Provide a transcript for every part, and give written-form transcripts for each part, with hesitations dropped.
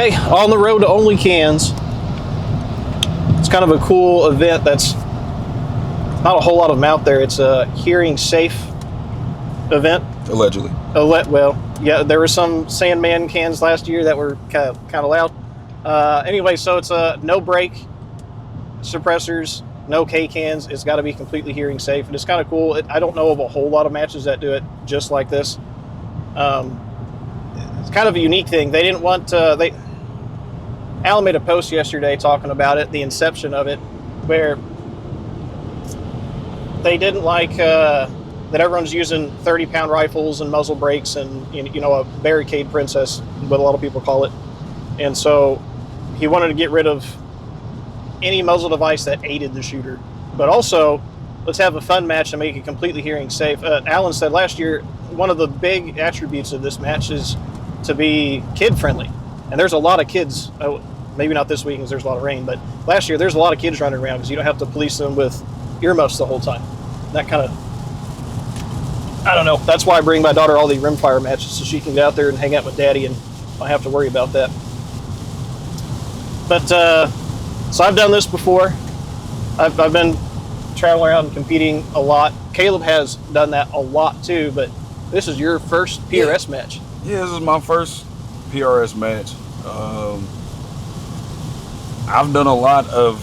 Okay, on the road to OnlyCans. It's kind of a cool event that's not a whole lot of them out there. It's a hearing safe event. Allegedly. Well, yeah, there were some Sandman cans last year that were kind of loud. Anyway, so it's no brake suppressors, no K cans. It's got to be completely hearing safe, and it's kind of cool. I don't know of a whole lot of matches that do it just like this. It's kind of a unique thing. They didn't want Alan made a post yesterday talking about it, the inception of it, where they didn't like that everyone's using 30-pound rifles and muzzle brakes and a barricade princess, what a lot of people call it. And so he wanted to get rid of any muzzle device that aided the shooter, but also let's have a fun match and make it completely hearing safe. Alan said last year one of the big attributes of this match is to be kid friendly, and there's a lot of kids. Maybe not this week because there's a lot of rain, but last year there's a lot of kids running around because you don't have to police them with earmuffs the whole time. That kind of, I don't know. That's why I bring my daughter all the rimfire matches so she can get out there and hang out with daddy and I have to worry about that. But so I've done this before. I've been traveling around and competing a lot. Caleb has done that a lot too, but this is your first PRS match. Yeah, this is my first PRS match. I've done a lot of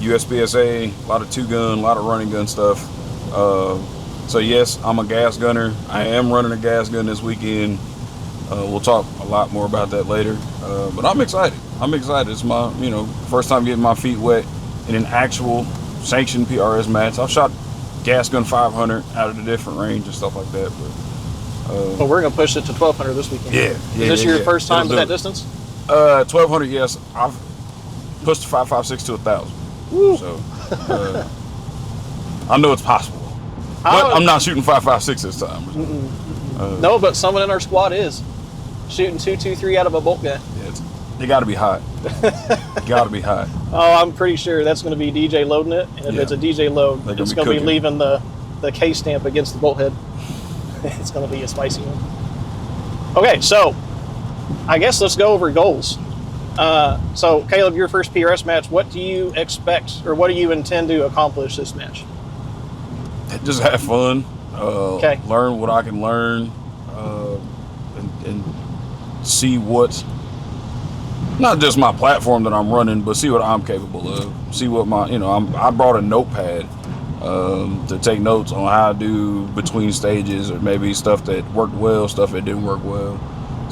USPSA, a lot of two-gun, a lot of running gun stuff. So yes, I'm a gas gunner. I am running a gas gun this weekend. We'll talk a lot more about that later. But I'm excited. It's my, first time getting my feet wet in an actual sanctioned PRS match. I've shot gas gun 500 out of the different range and stuff like that. But we're gonna push it to 1200 this weekend. Yeah. Is this your first time with that distance? 1200, yes. I've pushed the 5.56 to 1,000. Woo. So I know it's possible. But I'm not shooting 5.56 this time. No, but someone in our squad is shooting 2.23 out of a bolt gun. Yeah, they got to be hot. Got to be hot. Oh, I'm pretty sure that's going to be DJ loading it. And if it's a DJ load, it's going to be leaving the K stamp against the bolt head. It's going to be a spicy one. Okay, so I guess let's go over goals. So Caleb, your first PRS match, what do you expect or what do you intend to accomplish this match? Just have fun. Learn what I can learn, and see what, not just my platform that I'm running, but see what I'm capable of. See what my, I brought a notepad to take notes on how to do between stages, or maybe stuff that worked well, stuff that didn't work well.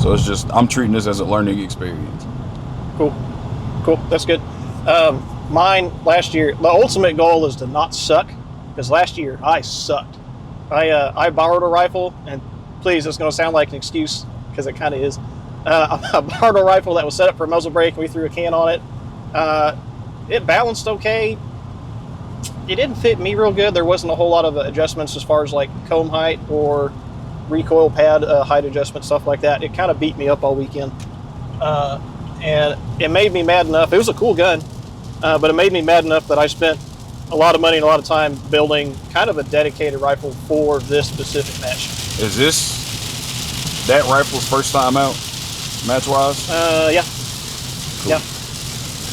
So it's just, I'm treating this as a learning experience. Cool. That's good. Mine last year, the ultimate goal is to not suck, because last year I sucked. I borrowed a rifle, and please, it's going to sound like an excuse because it kind of is. I borrowed a rifle that was set up for a muzzle brake, and we threw a can on it. It balanced okay. It didn't fit me real good. There wasn't a whole lot of adjustments as far as like comb height or recoil pad height adjustment, stuff like that. It kind of beat me up all weekend. And it made me mad enough. It was a cool gun, but it made me mad enough that I spent a lot of money and a lot of time building kind of a dedicated rifle for this specific match. Is this that rifle's first time out, match-wise? Yeah. Cool. Yeah.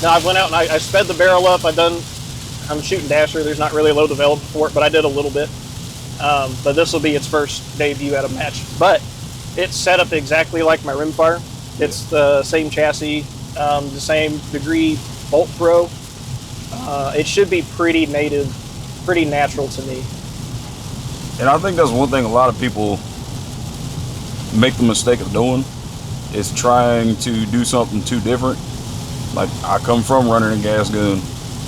No, I went out and I sped the barrel up. I'm shooting Dasher. There's not really a low developed for it, but I did a little bit. But this will be its first debut at a match. But it's set up exactly like my rimfire. It's the same chassis, the same degree bolt throw. It should be pretty native, pretty natural to me. And I think that's one thing a lot of people make the mistake of doing, is trying to do something too different. Like, I come from running a gas gun.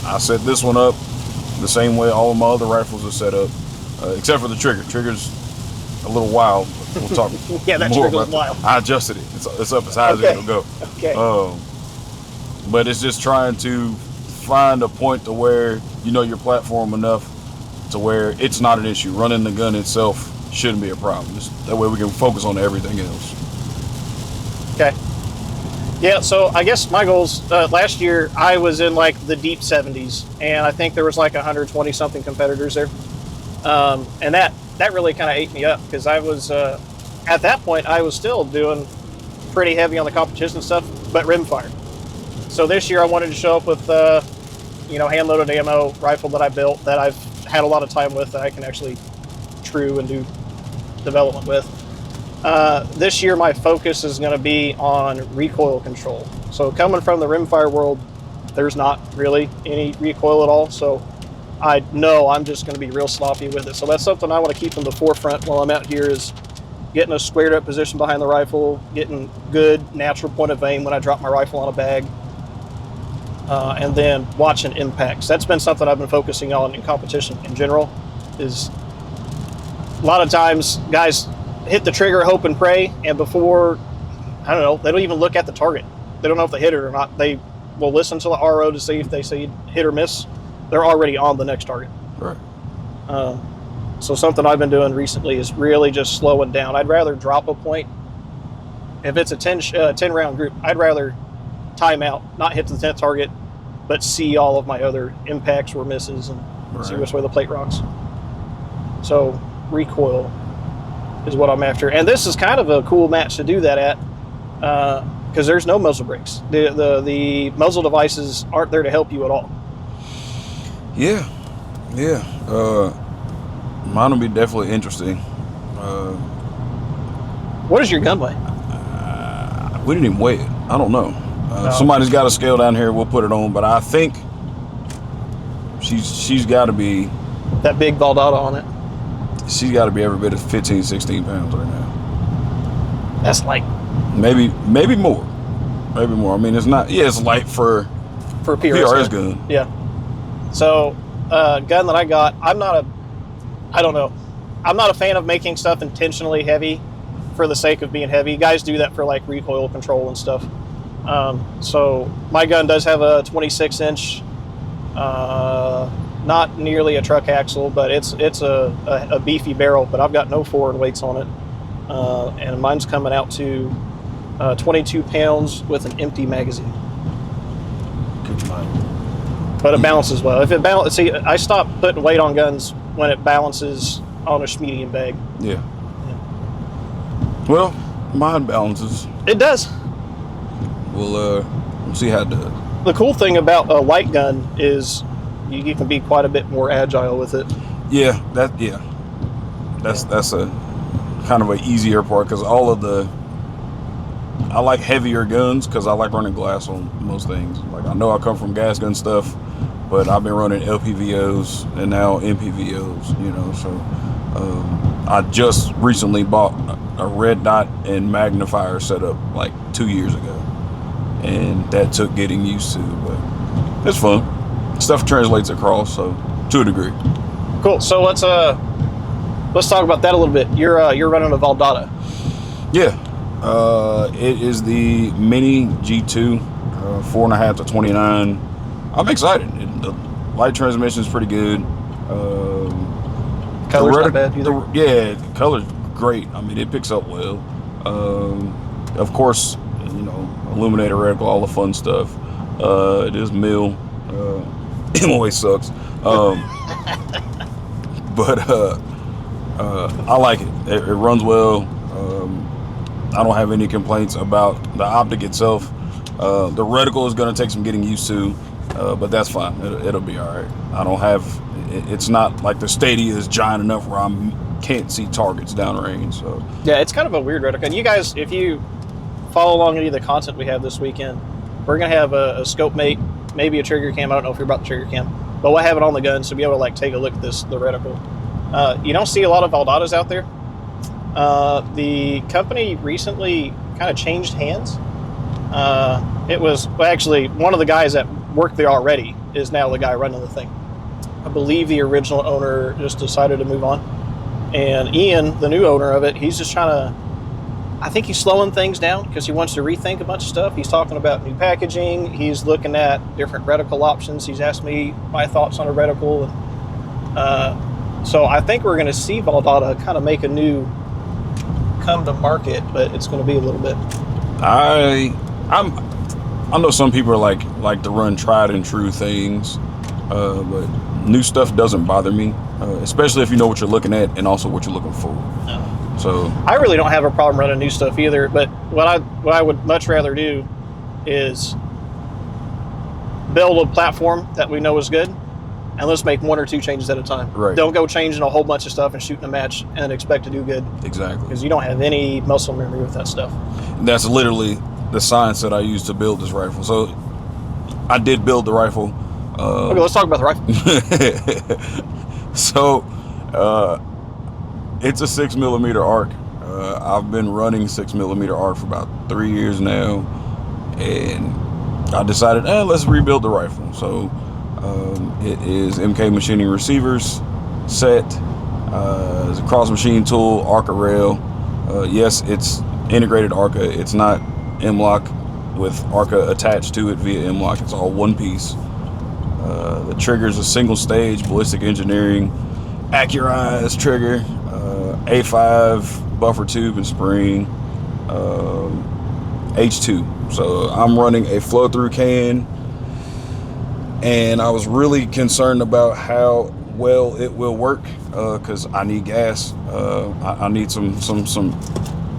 I set this one up the same way all of my other rifles are set up, except for the trigger. Trigger's a little wild. We'll talk yeah, that more trigger's about wild. I adjusted it. It's up as high as it'll go. Okay. But it's just trying to find a point to where your platform enough to where it's not an issue. Running the gun itself shouldn't be a problem. Just that way we can focus on everything else. Okay. Yeah, so I guess my goals, last year I was in like the deep 70s, and I think there was like 120 something competitors there. And that really kind of ate me up, because I was, at that point, I was still doing pretty heavy on the competition stuff. but rimfire. So this year I wanted to show up with, hand-loaded ammo rifle that I built that I've had a lot of time with that I can actually true and do development with. This year my focus is going to be on recoil control. So coming from the rimfire world, there's not really any recoil at all. So I know I'm just going to be real sloppy with it. So that's something I want to keep in the forefront while I'm out here, is getting a squared up position behind the rifle, getting good natural point of aim when I drop my rifle on a bag, and then watching impacts. That's been something I've been focusing on in competition in general. Is a lot of times guys hit the trigger, hope and pray, and before, I don't know, they don't even look at the target. They don't know if they hit it or not. They will listen to the RO to see if they see hit or miss. They're already on the next target. Right. So something I've been doing recently is really just slowing down. I'd rather drop a point. If it's a 10 round group, I'd rather time out, not hit the 10th target, but see all of my other impacts or misses and see which way the plate rocks. So recoil is what I'm after. And this is kind of a cool match to do that at, because there's no muzzle brakes. The muzzle devices aren't there to help you at all. Yeah. Mine will be definitely interesting. What does your gun weigh? We didn't even weigh it. I don't know. No. Somebody's got a scale down here. We'll put it on. But I think she's got to be... That big Valdata on it. She's got to be every bit of 15, 16 pounds right now. That's light. Maybe more. Maybe more. I mean, it's not... Yeah, it's light for a PRS gun. Yeah. So, gun that I got, I'm not a fan of making stuff intentionally heavy for the sake of being heavy. Guys do that for like recoil control and stuff. So my gun does have a 26-inch, not nearly a truck axle, but it's a beefy barrel, but I've got no forward weights on it. And mine's coming out to 22 pounds with an empty magazine. Good mind. But it balances well. If it balances, see, I stop putting weight on guns when it balances on a medium bag. Yeah. Well, mine balances. It does. We'll see how it does. The cool thing about a light gun is you can be quite a bit more agile with it. Yeah, that's a kind of an easier part, because I like heavier guns because I like running glass on most things. Like, I know I come from gas gun stuff, but I've been running LPVOs and now MPVOs, so I just recently bought a red dot and magnifier setup like 2 years ago, and that took getting used to, but it's fun. Stuff translates across, so to a degree. Cool. So let's talk about that a little bit. You're running a Valdata. Yeah. It is the Mini G2, 4.5 to 29. I'm excited. The light transmission is pretty good. Color's not bad either. The color's great. I mean, it picks up well. Of course, illuminator reticle, all the fun stuff. It is mil. It always sucks. But I like it. It runs well. I don't have any complaints about the optic itself. The reticle is going to take some getting used to, but that's fine. It'll be all right. I don't have. It's not like the Stadia is giant enough where I can't see targets downrange. So yeah, it's kind of a weird reticle. And you guys, if you follow along any of the content we have this weekend, we're gonna have a scope mate, maybe a trigger cam. I don't know if you're about the trigger cam, but we'll have it on the gun so be able to take a look at the reticle. You don't see a lot of Valdatas out there. The company recently kind of changed hands. It was actually one of the guys that worked there already is now the guy running the thing. I believe the original owner just decided to move on, and Ian, the new owner of it, he's just trying to, I think he's slowing things down because he wants to rethink a bunch of stuff. He's talking about new packaging. He's looking at different reticle options. He's asked me my thoughts on a reticle, and so I think we're going to see Valdata kind of make a new come to market, but it's going to be a little bit. I know some people are like to run tried and true things, but new stuff doesn't bother me, especially if you know what you're looking at and also what you're looking for. No. So I really don't have a problem running new stuff either, but what I would much rather do is build a platform that we know is good, and let's make 1 or 2 changes at a time. Right. Don't go changing a whole bunch of stuff and shooting a match and expect to do good. Exactly. Because you don't have any muscle memory with that stuff. That's literally the science that I used to build this rifle. So I did build the rifle. Okay, let's talk about the rifle. So it's a 6mm arc. I've been running 6mm arc for about 3 years now, and I decided, let's rebuild the rifle. So it is MK Machining receivers set. It's a cross machine tool, ARCA rail. Yes, it's integrated ARCA. It's not M-LOK with ARCA attached to it via M-LOK. It's all one piece. The trigger is a single stage ballistic engineering accurized trigger, A5 buffer tube and spring, H2. So I'm running a flow through can, and I was really concerned about how well it will work because I need gas. I need some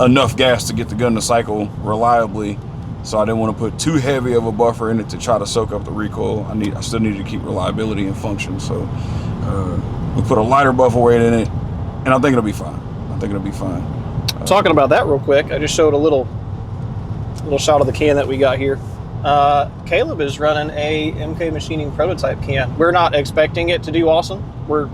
enough gas to get the gun to cycle reliably. So I didn't want to put too heavy of a buffer in it to try to soak up the recoil. I still needed to keep reliability and function. So we put a lighter buffer weight in it, and I think it'll be fine. Talking about that real quick, I just showed a little shot of the can that we got here. Caleb is running a MK Machining prototype can. We're not expecting it to do awesome.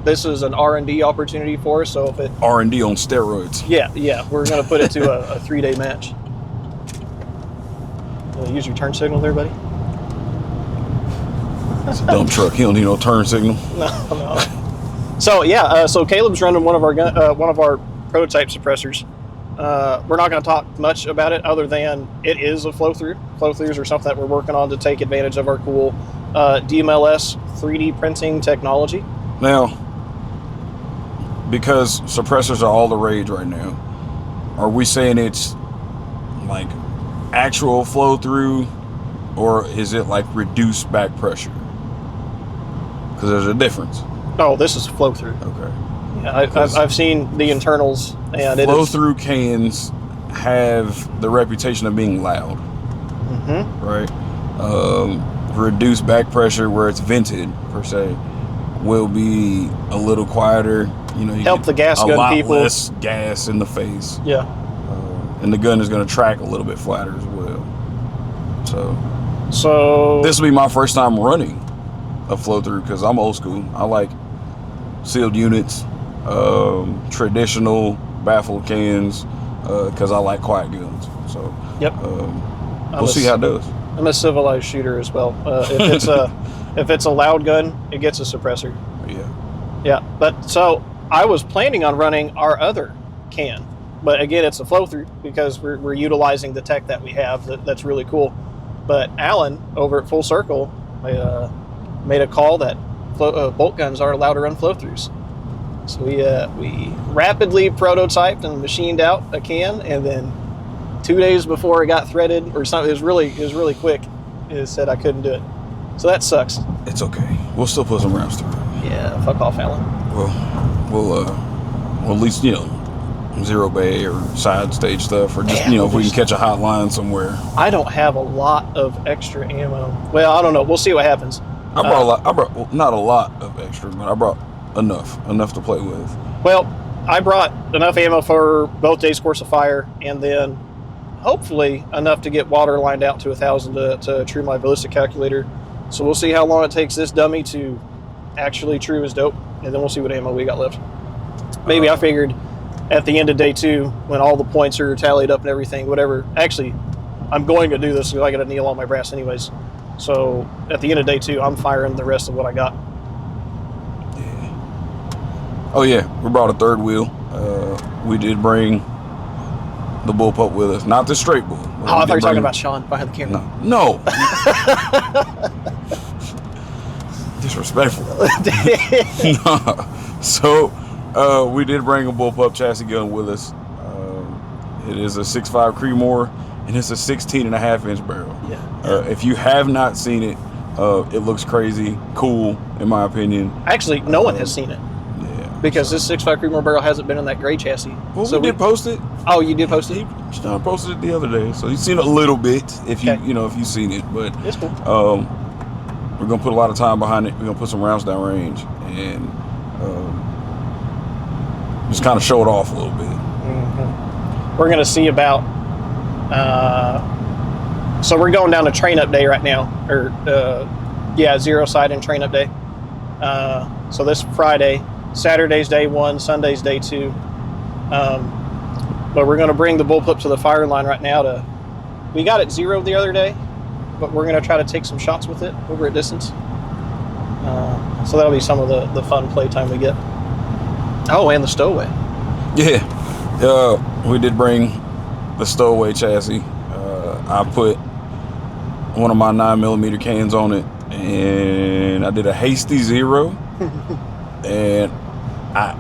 This is an R&D opportunity for us. So if it R&D on steroids. Yeah, we're gonna put it to a 3-day match. Use your turn signal there, buddy. It's a dump truck. He don't need no turn signal. No. So yeah, so Caleb's running one of our prototype suppressors. We're not going to talk much about it other than it is a flow through. Flow throughs are something that we're working on to take advantage of our cool DMLS 3D printing technology. Now, because suppressors are all the rage right now, are we saying it's like actual flow through, or is it like reduced back pressure? Because there's a difference. Oh, this is flow through. Okay. Yeah, I've seen the internals, and flow through cans have the reputation of being loud. Mm-hmm. Right. Reduced back pressure, where it's vented per se, will be a little quieter. You know, you help the gas gun people. A lot less gas in the face. Yeah. And the gun is going to track a little bit flatter as well. So this will be my first time running a flow through because I'm old school. I like sealed units, traditional baffled cans, because I like quiet guns. So yep, we'll see how it does. I'm a civilized shooter as well. If it's a loud gun, it gets a suppressor. Yeah. But so I was planning on running our other can, but again, it's a flow through because we're utilizing the tech that we have. That's really cool. But Alan over at Full Circle made a call that bolt guns aren't allowed to run flow throughs. So we rapidly prototyped and machined out a can, and then 2 days before it got threaded or something, it was really quick. It said I couldn't do it. So that sucks. It's okay. We'll still put some rounds through it. Yeah, fuck off, Alan. Well, we'll at least, zero bay or side stage stuff, or just, if we can catch a hot line somewhere. I don't have a lot of extra ammo. Well, I don't know. We'll see what happens. I brought not a lot of extra, but I brought enough to play with. Well, I brought enough ammo for both days' course of fire, and then hopefully enough to get water lined out to 1,000 to true my ballistic calculator. So we'll see how long it takes this dummy to actually true his dope, and then we'll see what ammo we got left. Maybe I figured at the end of day 2, when all the points are tallied up and everything, whatever. Actually, I'm going to do this because I got to kneel on my brass anyways. So at the end of day 2, I'm firing the rest of what I got. Yeah. Oh yeah, we brought a third wheel. We did bring the bullpup with us, not the straight bull. Oh, I thought you were talking about Sean behind the camera. No. Disrespectful. No. So we did bring a bullpup chassis gun with us. It is a 6.5 Creedmoor, and it's a 16.5-inch barrel. Yeah. If you have not seen it, it looks crazy, cool, in my opinion. Actually, no one has seen it. Yeah. Because this 6.5 Creedmoor barrel hasn't been in that gray chassis. Well, so we did post it. Oh, you did post it? I posted it the other day, so you've seen it a little bit if you if you've seen it. But it's cool. We're gonna put a lot of time behind it. We're gonna put some rounds down range and just kind of show it off a little bit. Mm-hmm. We're gonna see about. So we're going down to train up day right now, or zero side and train up day. So this Friday, Saturday's day 1, Sunday's day 2. But we're going to bring the bullpup to the fire line right now. We got it 0 the other day, but we're going to try to take some shots with it over at distance. So that'll be some of the fun playtime we get. Oh, and the stowaway. Yeah, we did bring the stowaway chassis. I put one of my 9mm cans on it, and I did a hasty 0. And I'm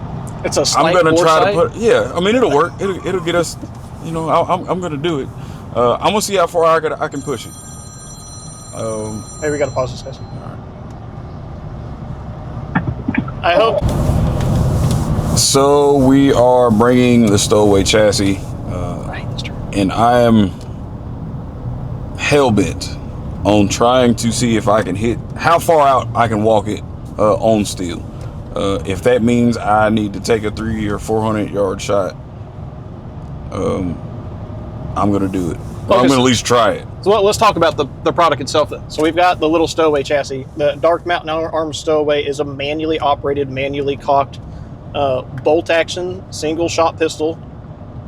gonna try to put. Yeah, I mean it'll work. It'll get us. I'm gonna do it. I'm gonna see how far I can push it. Hey, we gotta pause this, guys. All right. I hope. So we are bringing the stowaway chassis, and I am hell bent on trying to see if I can hit how far out I can walk it on steel. If that means I need to take a 300 or 400 yard shot, I'm gonna do it. Well, I'm gonna at least try it. So let's talk about the product itself then. So we've got the little stowaway chassis. The Dark Mountain Arms stowaway is a manually operated, manually cocked bolt action single shot pistol.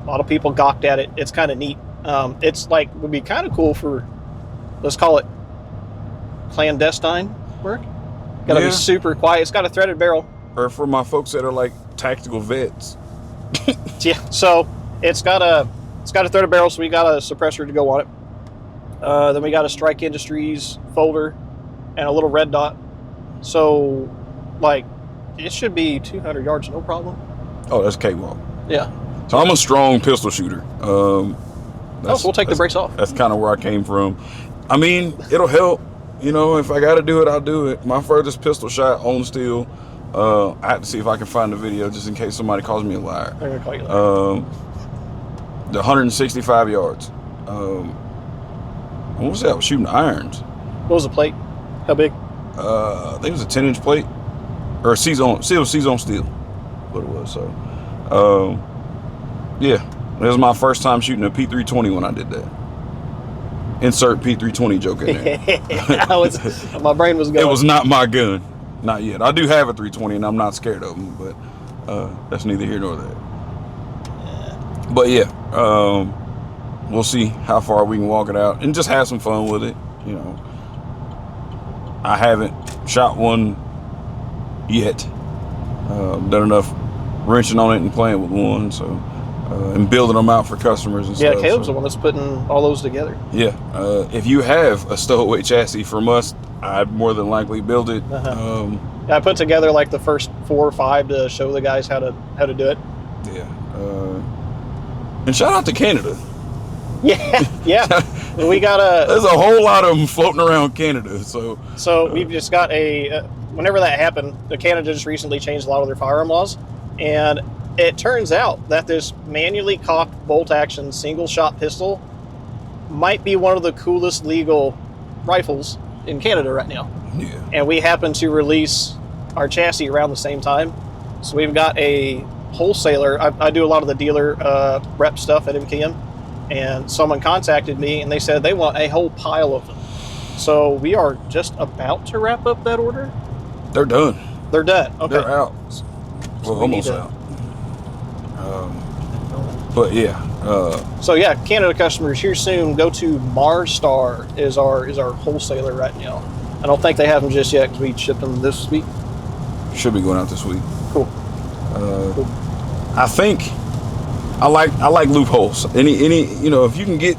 A lot of people gawked at it. It's kind of neat. It's would be kind of cool for, let's call it clandestine work. Gotta be super quiet. It's got a threaded barrel. Or for my folks that are like tactical vets. Yeah, so it's got a threaded barrel, so we got a suppressor to go on it. Then we got a Strike Industries folder and a little red dot. So it should be 200 yards, no problem. Oh, that's cakewalk. Yeah. So I'm a strong pistol shooter. So we'll take the brakes off. That's kind of where I came from. I mean, it'll help. If I got to do it, I'll do it. My furthest pistol shot on steel, I have to see if I can find the video just in case somebody calls me a liar. They're gonna call you a liar. The 165 yards. What was that? I was shooting irons. What was the plate? How big? I think it was a 10-inch plate. Or C-zone steel. What it was. So, yeah. It was my first time shooting a P320 when I did that. Insert P320 joke in there. My brain was going. It was not my gun. Not yet. I do have a 320 and I'm not scared of them, but that's neither here nor there. Yeah. But yeah, we'll see how far we can walk it out and just have some fun with it. I haven't shot one yet. Done enough wrenching on it and playing with one, so and building them out for customers and stuff. Yeah, Caleb's the one that's putting all those together. Yeah, if you have a stowaway chassis from us, I'd more than likely build it. I put together the first 4 or 5 to show the guys how to do it. Yeah, and shout out to Canada. Yeah. We got There's a whole lot of them floating around Canada. So we've just got whenever that happened, Canada just recently changed a lot of their firearm laws, and it turns out that this manually cocked bolt action single shot pistol might be one of the coolest legal rifles in Canada right now. Yeah. And we happen to release our chassis around the same time. So we've got a wholesaler. I do a lot of the dealer rep stuff at MKM, and someone contacted me and they said they want a whole pile of them. So we are just about to wrap up that order. They're done. They're done. Okay. They're out. Well, almost out. But yeah. So yeah, Canada customers here soon. Go to Marstar is our wholesaler right now. I don't think they have them just yet because we shipped them this week. Should be going out this week. Cool. Cool. I think I like loopholes. Any if you can get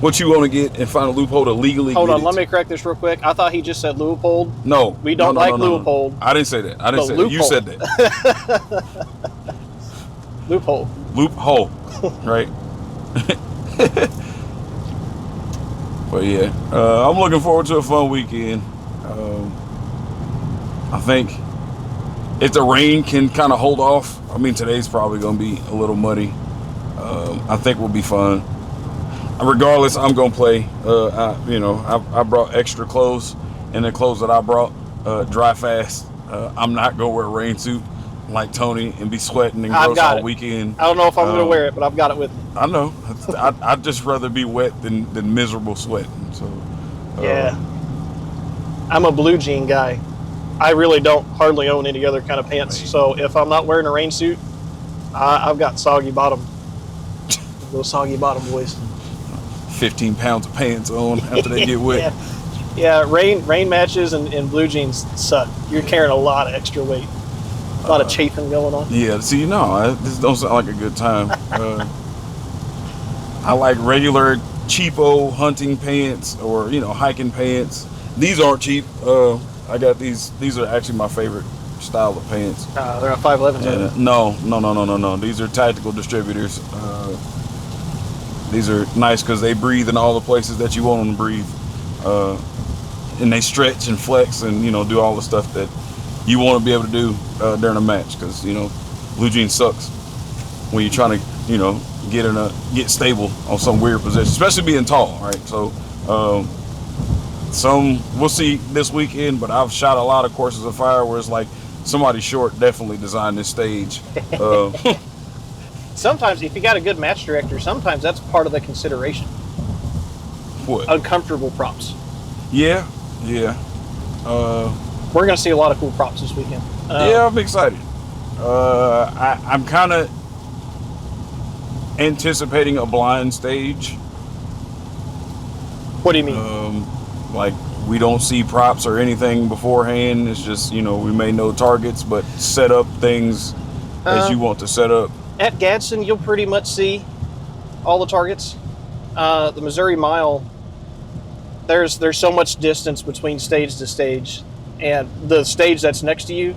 what you want to get and find a loophole to legally Hold get on, let me correct this real quick. I thought he just said Leupold. No. We don't like Leupold. I didn't say that. I didn't say that. You said that. Loophole. Loophole. Right? But yeah, I'm looking forward to a fun weekend. I think if the rain can kind of hold off, I mean, today's probably going to be a little muddy. I think we'll be fine. Regardless, I'm going to play. I brought extra clothes, and the clothes that I brought dry fast. I'm not going to wear a rain suit like Tony and be sweating and gross all weekend. I don't know if I'm going to wear it, but I've got it with me. I know. I'd just rather be wet than miserable sweating. So yeah. I'm a blue jean guy. I really don't hardly own any other kind of pants. Right. So if I'm not wearing a rain suit, I've got soggy bottom. Those soggy bottom boys. 15 pounds of pants on after they get wet. Yeah, rain matches and blue jeans suck. You're carrying a lot of extra weight. A lot of chafing going on. Yeah, see, this don't sound like a good time. I like regular cheapo hunting pants or, hiking pants. These aren't cheap. I got these. These are actually my favorite style of pants. They're a 511. No. These are tactical distributors. These are nice because they breathe in all the places that you want them to breathe. And they stretch and flex and, do all the stuff that you want to be able to do during a match. Because, blue jeans sucks when you're trying to, get stable on some weird position, especially being tall, right? So, we'll see this weekend, but I've shot a lot of courses of fire where it's like somebody short definitely designed this stage. Sometimes, if you got a good match director, sometimes that's part of the consideration. What? Uncomfortable props. Yeah. We're going to see a lot of cool props this weekend. Yeah, I'm excited. I'm kind of anticipating a blind stage. What do you mean? Like we don't see props or anything beforehand. It's just, we may know targets, but set up things as you want to set up. At Gadsden, you'll pretty much see all the targets. The Missouri Mile, there's so much distance between stage to stage, and the stage that's next to you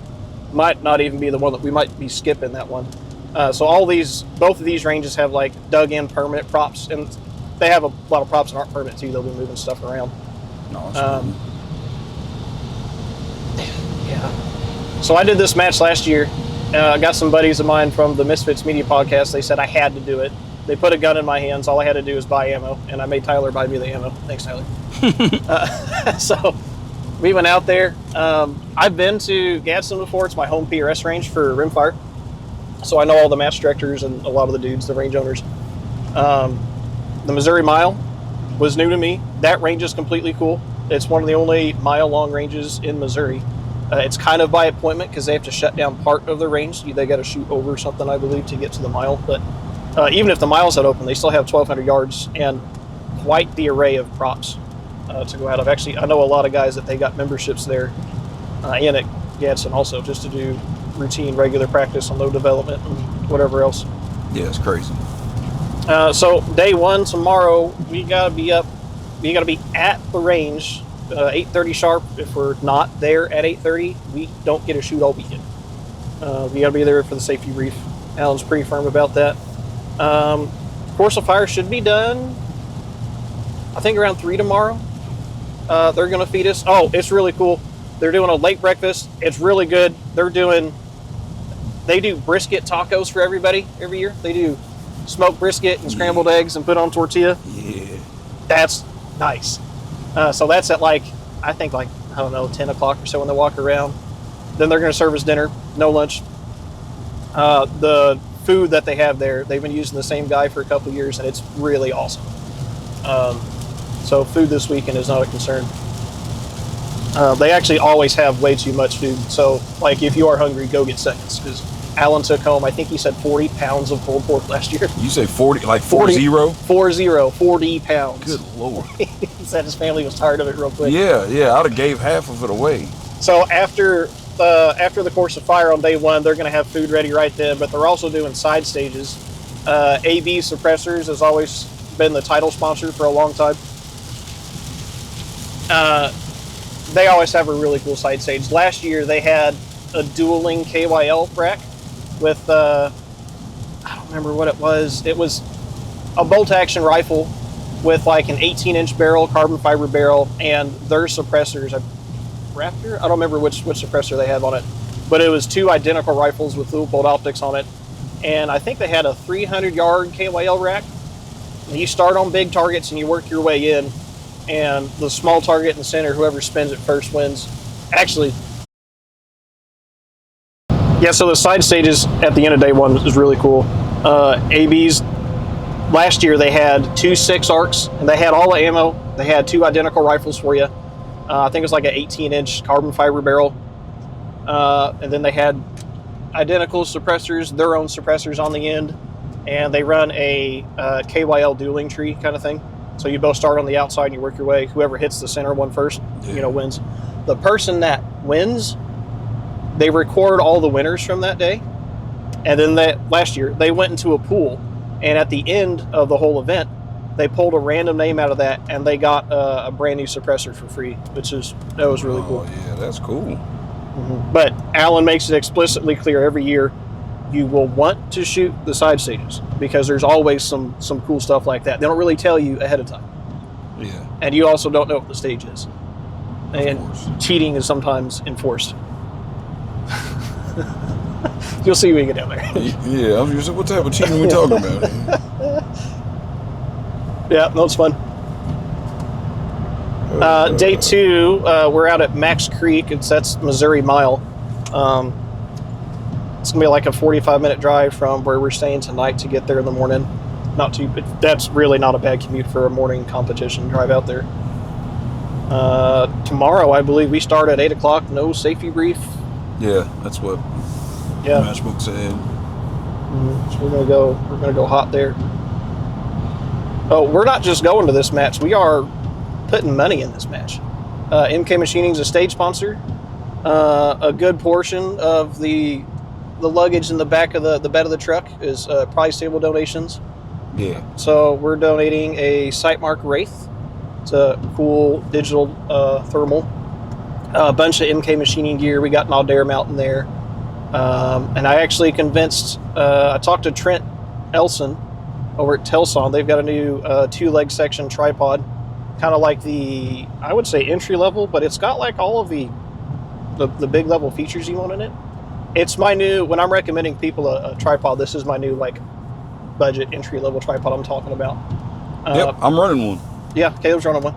might not even be the one that we might be skipping that one. So both of these ranges have like dug-in permanent props, and they have a lot of props that aren't permanent too. They'll be moving stuff around. No, yeah. So I did this match last year. I got some buddies of mine from the Misfits Media podcast. They said I had to do it. They put a gun in my hands. All I had to do was buy ammo, and I made Tyler buy me the ammo. Thanks, Tyler. So we went out there. I've been to Gadsden before. It's my home PRS range for rimfire. So I know all the match directors and a lot of the dudes, the range owners. The Missouri Mile was new to me. That range is completely cool. It's one of the only mile-long ranges in Missouri. It's kind of by appointment because they have to shut down part of the range. They got to shoot over something, I believe, to get to the mile. But even if the mile's not open, they still have 1,200 yards and quite the array of props to go out of. Actually, I know a lot of guys that they got memberships there and at Gadsden also just to do routine, regular practice on load development and whatever else. Yeah, it's crazy. So day one, tomorrow, we got to be up. We got to be at the range 8:30 sharp. If we're not there at 8:30, we don't get a shoot all weekend. We got to be there for the safety brief. Alan's pretty firm about that. Course of fire should be done, I think, around 3 tomorrow. They're going to feed us. Oh, it's really cool. They're doing a late breakfast. It's really good. They do brisket tacos for everybody every year. They do smoked brisket and scrambled eggs and put on tortilla. Yeah. That's nice. So that's at I think 10 o'clock or so when they walk around. Then they're going to serve us dinner, no lunch. The food that they have there, they've been using the same guy for a couple of years, and it's really awesome. So food this weekend is not a concern. They actually always have way too much food. So if you are hungry, go get seconds, because Alan took home, I think he said 40 pounds of pulled pork last year. You say 40, like 40? 40 pounds. Good Lord. He said his family was tired of it real quick. Yeah, I'd have gave half of it away. So after the course of fire on day one, they're going to have food ready right then, but they're also doing side stages. AB Suppressors has always been the title sponsor for a long time. They always have a really cool side stage. Last year, they had a dueling KYL rack with, I don't remember what it was. It was a bolt-action rifle with an 18-inch barrel, carbon fiber barrel, and their suppressors, Raptor? I don't remember which suppressor they have on it. but it was 2 identical rifles with dual-bolt optics on it, and I think they had a 300-yard KYL rack. You start on big targets and you work your way in, and the small target in the center, whoever spins it first wins. Actually, yeah, so the side stages at the end of day one is really cool. ABs, last year they had 2 6 arcs, and they had all the ammo. They had 2 identical rifles for you. I think it was like an 18-inch carbon fiber barrel. And then they had identical suppressors, their own suppressors on the end. And they run a KYL dueling tree kind of thing. So you both start on the outside and you work your way. Whoever hits the center one first, wins. The person that wins, they record all the winners from that day. And then last year, they went into a pool. And at the end of the whole event, they pulled a random name out of that, and they got a brand new suppressor for free, that was really cool. Oh, yeah, that's cool. Mm-hmm. But Alan makes it explicitly clear every year, you will want to shoot the side stages because there's always some cool stuff like that. They don't really tell you ahead of time. Yeah. And you also don't know what the stage is. And cheating is sometimes enforced. You'll see when you get down there. Yeah, I was just like, what type of cheating are we talking about? Yeah, no, it's fun. Day 2, we're out at Max Creek. That's Missouri Mile. It's gonna be like a 45-minute drive from where we're staying tonight to get there in the morning. That's really not a bad commute for a morning competition drive out there. Tomorrow, I believe we start at 8 o'clock. No safety brief. Yeah, that's what the matchbook said. So we're gonna go hot there. Oh, we're not just going to this match. We are putting money in this match. MK Machining is a stage sponsor. A good portion of the luggage in the back of the bed of the truck is prize table donations. Yeah. So we're donating a Sightmark Wraith. It's a cool digital thermal. A bunch of MK Machining gear. We got an Aldair mount in there. And I actually convinced, I talked to Trent Elson over at Telson. They've got a new 2-leg section tripod, kind of like I would say entry level, but it's got like all of the big level features you want in it. It's my new, when I'm recommending people a tripod, this is my new like budget entry level tripod I'm talking about. Yep, I'm running one. Yeah, Caleb's running one.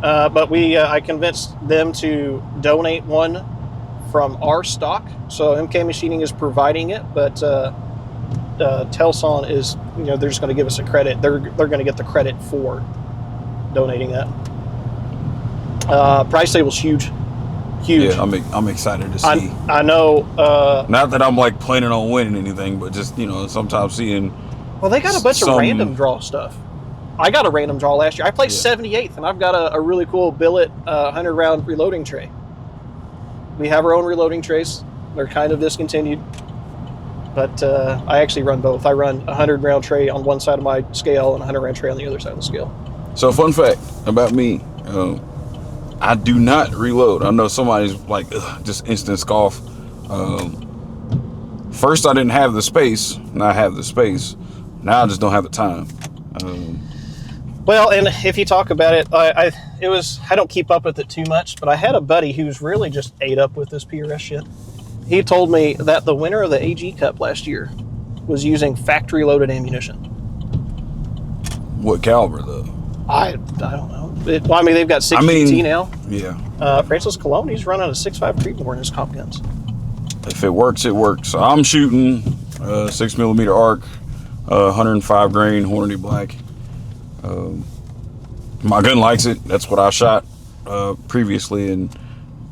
But I convinced them to donate one from our stock. So MK Machining is providing it, but Telson is, they're just going to give us a credit. They're going to get the credit for donating that. Price table's huge. Yeah, I'm excited to see. I know. Not that I'm like planning on winning anything, but just sometimes seeing. Well, they got a bunch of random draw stuff. I got a random draw last year. I played 78th, and I've got a really cool billet 100-round reloading tray. We have our own reloading trays. They're kind of discontinued, but I actually run both. I run a 100-round tray on one side of my scale and a 100-round tray on the other side of the scale. So, fun fact about me, I do not reload. I know somebody's like, just instant scoff. First, I didn't have the space. Now I have the space. Now I just don't have the time. Well, and if you talk about it, I don't keep up with it too much, but I had a buddy who's really just ate up with this PRS shit. He told me that the winner of the AG Cup last year was using factory loaded ammunition. What caliber though? I don't know. They've got 6GT now. Yeah. Francis Cologne, he's running a 6.5 Creedmoor in his comp guns. If it works, it works. So I'm shooting 6mm arc, 105 grain Hornady Black. My gun likes it. That's what I shot previously, and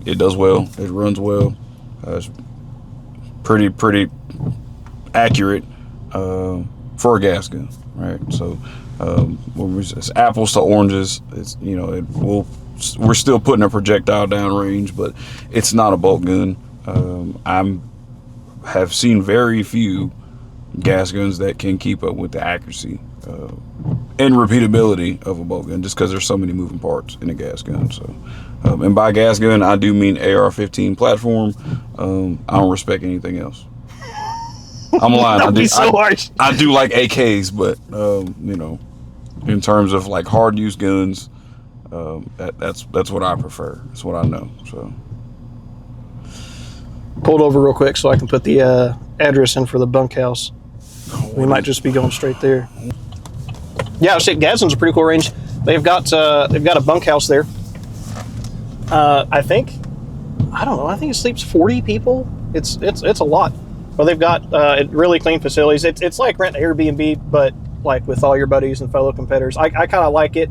it does well. It runs well. It's pretty accurate for a gas gun, right? So it's apples to oranges. It's we're still putting a projectile down range, but it's not a bolt gun. Have seen very few gas guns that can keep up with the accuracy and repeatability of a bolt gun, just because there's so many moving parts in a gas gun. So, and by gas gun, I do mean AR-15 platform. I don't respect anything else. I'm lying. I do like AKs, but in terms of like hard use guns, that's what I prefer. That's what I know. So, pulled over real quick so I can put the address in for the bunkhouse. We might just be going straight there. Yeah, shit, Gadsden's a pretty cool range. They've got a bunkhouse there. I think it sleeps 40 people. It's a lot. But they've got really clean facilities. It's like renting Airbnb, but like with all your buddies and fellow competitors. I kind of like it.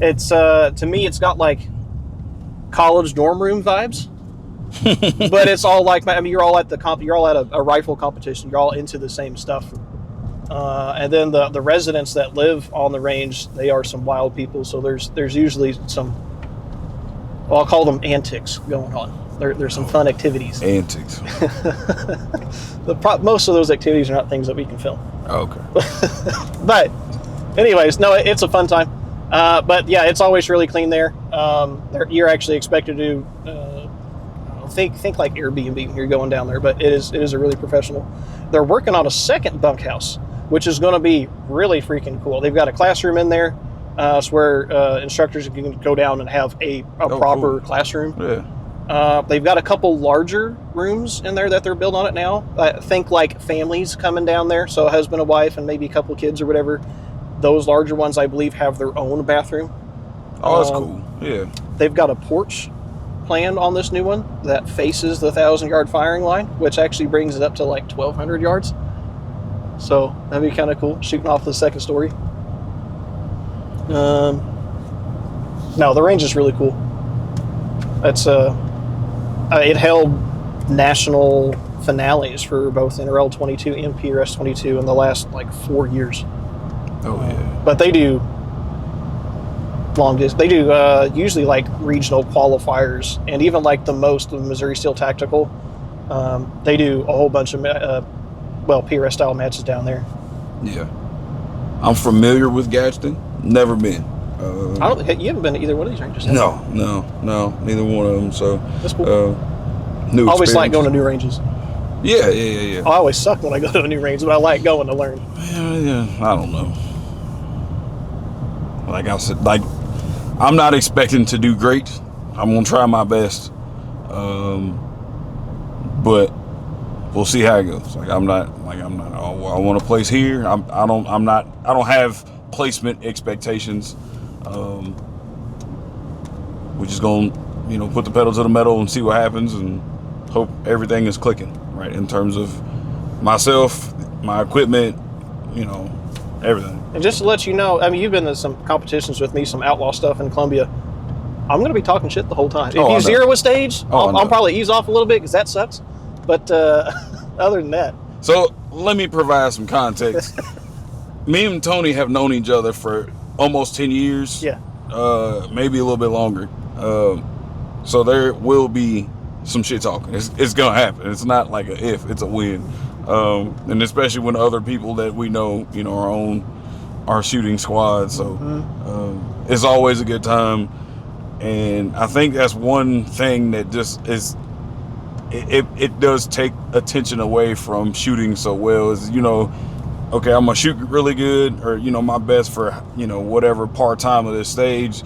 It's to me, it's got like college dorm room vibes. But it's all like, I mean, you're all at a rifle competition. You're all into the same stuff. And then the residents that live on the range, they are some wild people. So there's usually some, well, I'll call them antics going on. There's some fun activities. Antics. Most of those activities are not things that we can film. Okay. But anyways, no, it's a fun time. But yeah, it's always really clean there. You're actually expected to think like Airbnb when you're going down there, but it is a really professional. They're working on a second bunkhouse, which is going to be really freaking cool. They've got a classroom in there, it's where instructors can go down and have a proper classroom. Yeah. They've got a couple larger rooms in there that they're building on it now. Think like families coming down there, so a husband, a wife, and maybe a couple of kids or whatever. Those larger ones, I believe, have their own bathroom. Oh, that's cool. Yeah. They've got a porch planned on this new one that faces the 1,000-yard firing line, which actually brings it up to like 1,200 yards. So that'd be kind of cool, shooting off the second story. No, the range is really cool. It's it held national finales for both NRL 22 and PRS 22 in the last like 4 years. Oh yeah. But they do long distance. They do usually like regional qualifiers, and even like the most of Missouri Steel Tactical. They do a whole bunch of PRS style matches down there. Yeah. I'm familiar with Gadsden. Never been. I don't think you haven't been to either one of these ranges. No, neither one of them. So that's cool. New I always like going to new ranges. Yeah. I always suck when I go to a new range, but I like going to learn. Yeah. I don't know. Like I said, I'm not expecting to do great. I'm gonna try my best, but we'll see how it goes. I'm not. Oh, I want to place here. I don't have placement expectations. We're just gonna, put the pedal to the metal and see what happens, and hope everything is clicking right in terms of myself, my equipment, everything. And just to let you know, I mean, you've been to some competitions with me, some outlaw stuff in Columbia. I'm going to be talking shit the whole time. If you zero a stage, I'll probably ease off a little bit because that sucks. But other than that. So let me provide some context. Me and Tony have known each other for almost 10 years. Yeah. Maybe a little bit longer. So there will be some shit talking. It's going to happen. It's not like a if, it's a when. And especially when other people that we know, are on our shooting squad. So it's always a good time. And I think that's one thing that just is, it does take attention away from shooting so well is, okay, I'm gonna shoot really good, or my best for whatever part time of this stage,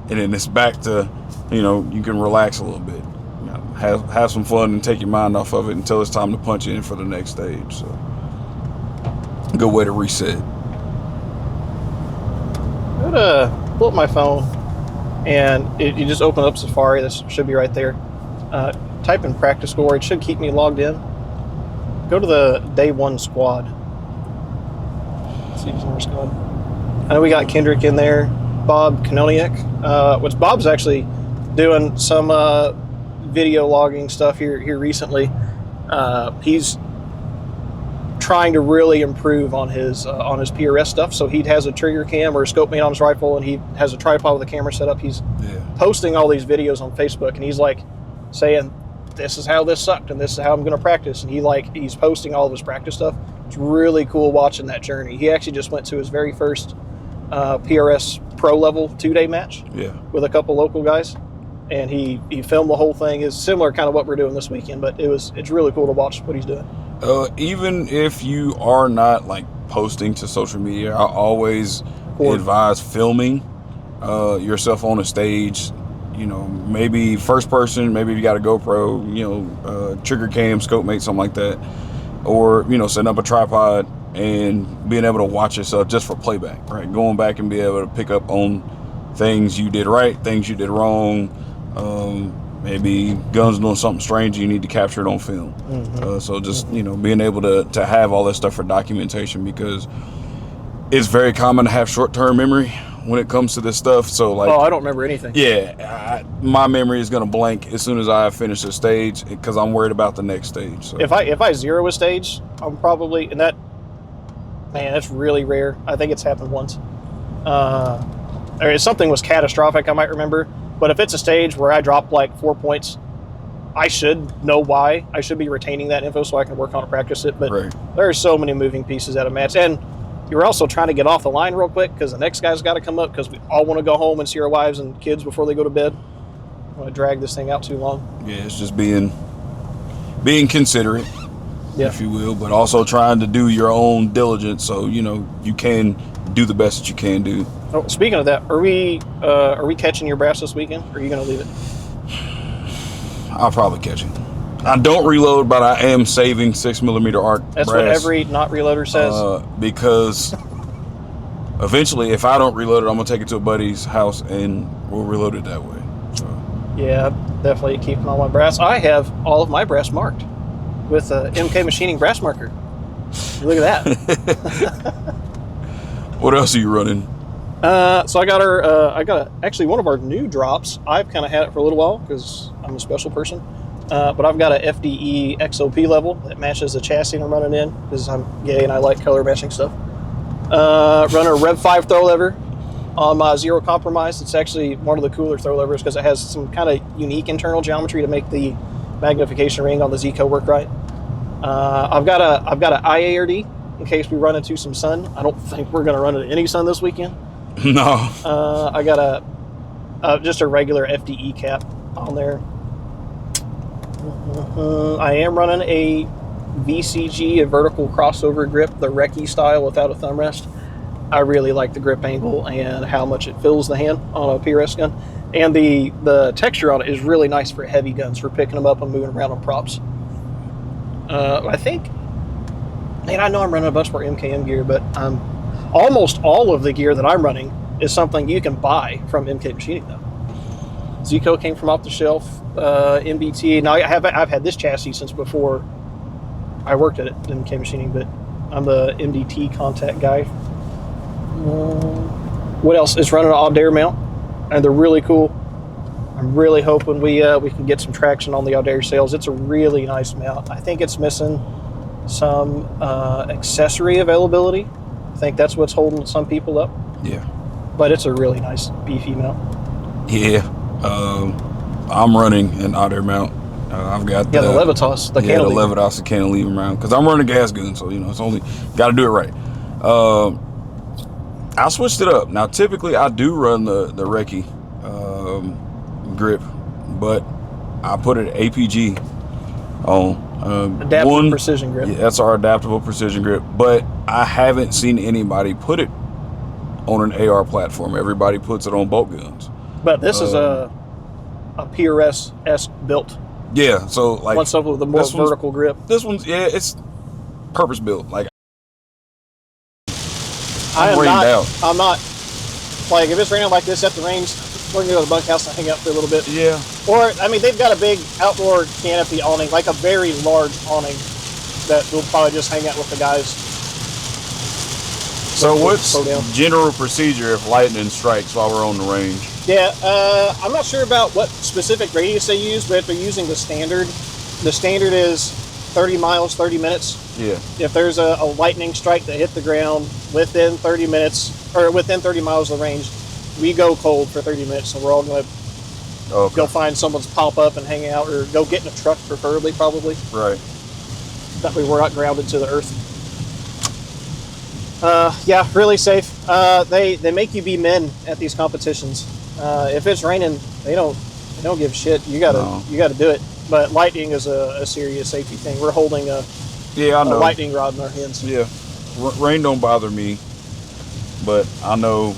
and then it's back to you can relax a little bit, have some fun and take your mind off of it until it's time to punch in for the next stage. So good way to reset. I'm gonna pull up my phone, and you just open up Safari. This should be right there. Type in practice score. It should keep me logged in. Go to the day one squad. Let's see who's in our squad. I know we got Kendrick in there, Bob Kanoniak. Which Bob's actually doing some video logging stuff here recently. He's trying to really improve on his PRS stuff. So he has a trigger cam or a scope made on his rifle, and he has a tripod with a camera set up. He's posting all these videos on Facebook, and he's like saying, this is how this sucked, and this is how I'm going to practice. And he's posting all of his practice stuff. It's really cool watching that journey. He actually just went to his very first PRS pro level 2-day match with a couple local guys, and he filmed the whole thing. It's similar kind of what we're doing this weekend, but it's really cool to watch what he's doing. Even if you are not like posting to social media, I always advise filming yourself on a stage you know, maybe first person, maybe if you got a GoPro, you know, trigger cam, scope mate, something like that, or, you know, setting up a tripod and being able to watch yourself just for playback, right? Going back and be able to pick up on things you did right, things you did wrong, maybe guns doing something strange, you need to capture it on film. So just, you know, being able to have all that stuff for documentation, because it's very common to have short-term memory when it comes to this stuff. So like, I don't remember anything. Yeah, my memory is gonna blank as soon as I finish a stage, because I'm worried about the next stage. So if I zero a stage, I'm probably, and that, man, that's really rare. I think it's happened once. Or if something was catastrophic, I might remember. But if it's a stage where I drop like 4 points, I should know why. I should be retaining that info so I can work on it, practice it. But there are so many moving pieces at a match. And you're also trying to get off the line real quick, because the next guy's got to come up, because we all want to go home and see our wives and kids before they go to bed. I want to drag this thing out too long. Yeah, it's just being considerate, if you will, but also trying to do your own diligence, so, you know, you can do the best that you can do. Oh, speaking of that, are we catching your brass this weekend, or are you going to leave it? I'll probably catch it. I don't reload, but I am saving 6mm arc That's brass, what every not reloader says. Because eventually, if I don't reload it, I'm gonna take it to a buddy's house and we'll reload it that way. So. Yeah, definitely keeping all my brass. I have all of my brass marked with a MK Machining brass marker. Look at that. What else are you running? So I got actually one of our new drops. I've kind of had it for a little while because I'm a special person. But I've got a FDE XOP level that matches the chassis I'm running in, because I'm gay and I like color matching stuff. Run a Rev 5 throw lever on my Zero Compromise. It's actually one of the cooler throw levers because it has some kind of unique internal geometry to make the magnification ring on the Zico work right. I've got a IARD in case we run into some sun. I don't think we're going to run into any sun this weekend. No. I got just a regular FDE cap on there. I am running a VCG, a vertical crossover grip, the Recce style without a thumb rest. I really like the grip angle and how much it fills the hand on a PRS gun. And the texture on it is really nice for heavy guns, for picking them up and moving around on props. I think, man, I know I'm running a bunch more MKM gear, but almost all of the gear that I'm running is something you can buy from MK Machining, though. Zico came from off the shelf. MBT. Now I've had this chassis since before I worked at it in MK Machining, but I'm the MDT contact guy. What else? It's running an Audair mount, and they're really cool. I'm really hoping we can get some traction on the Audair sales. It's a really nice mount. I think it's missing some accessory availability. I think that's what's holding some people up. Yeah. But it's a really nice beefy mount. Yeah. I'm running an Audair mount. I've got the Levitas, the Levitas, the cantilever mount, because I'm running a gas gun, so, you know, it's only got to do it right. I switched it up. Now, typically, I do run the Recce grip, but I put an APG on. Adaptable precision grip. Yeah, that's our adaptable precision grip, but I haven't seen anybody put it on an AR platform. Everybody puts it on bolt guns. But this is a PRS-esque built. Yeah, so like what's up with the more vertical grip? This one's it's purpose built. Like I'm not like, if it's raining like this at the range, we're gonna go to the bunkhouse and hang out for a little bit. Yeah. Or I mean, they've got a big outdoor canopy awning, like a very large awning that we'll probably just hang out with the guys. So what's general procedure if lightning strikes while we're on the range? Yeah, I'm not sure about what specific radius they use, but if they're using the standard is 30 miles, 30 minutes. Yeah. If there's a lightning strike that hit the ground within 30 minutes, or within 30 miles of the range, we go cold for 30 minutes, and we're all going to go find someone's pop up and hang out, or go get in a truck, preferably, probably. Right. That way we're not grounded to the earth. Yeah, really safe. They make you be men at these competitions. If it's raining, they don't give a shit. You gotta do it. But lightning is a serious safety thing. We're holding a lightning rod in our hands. Yeah, rain don't bother me, but I know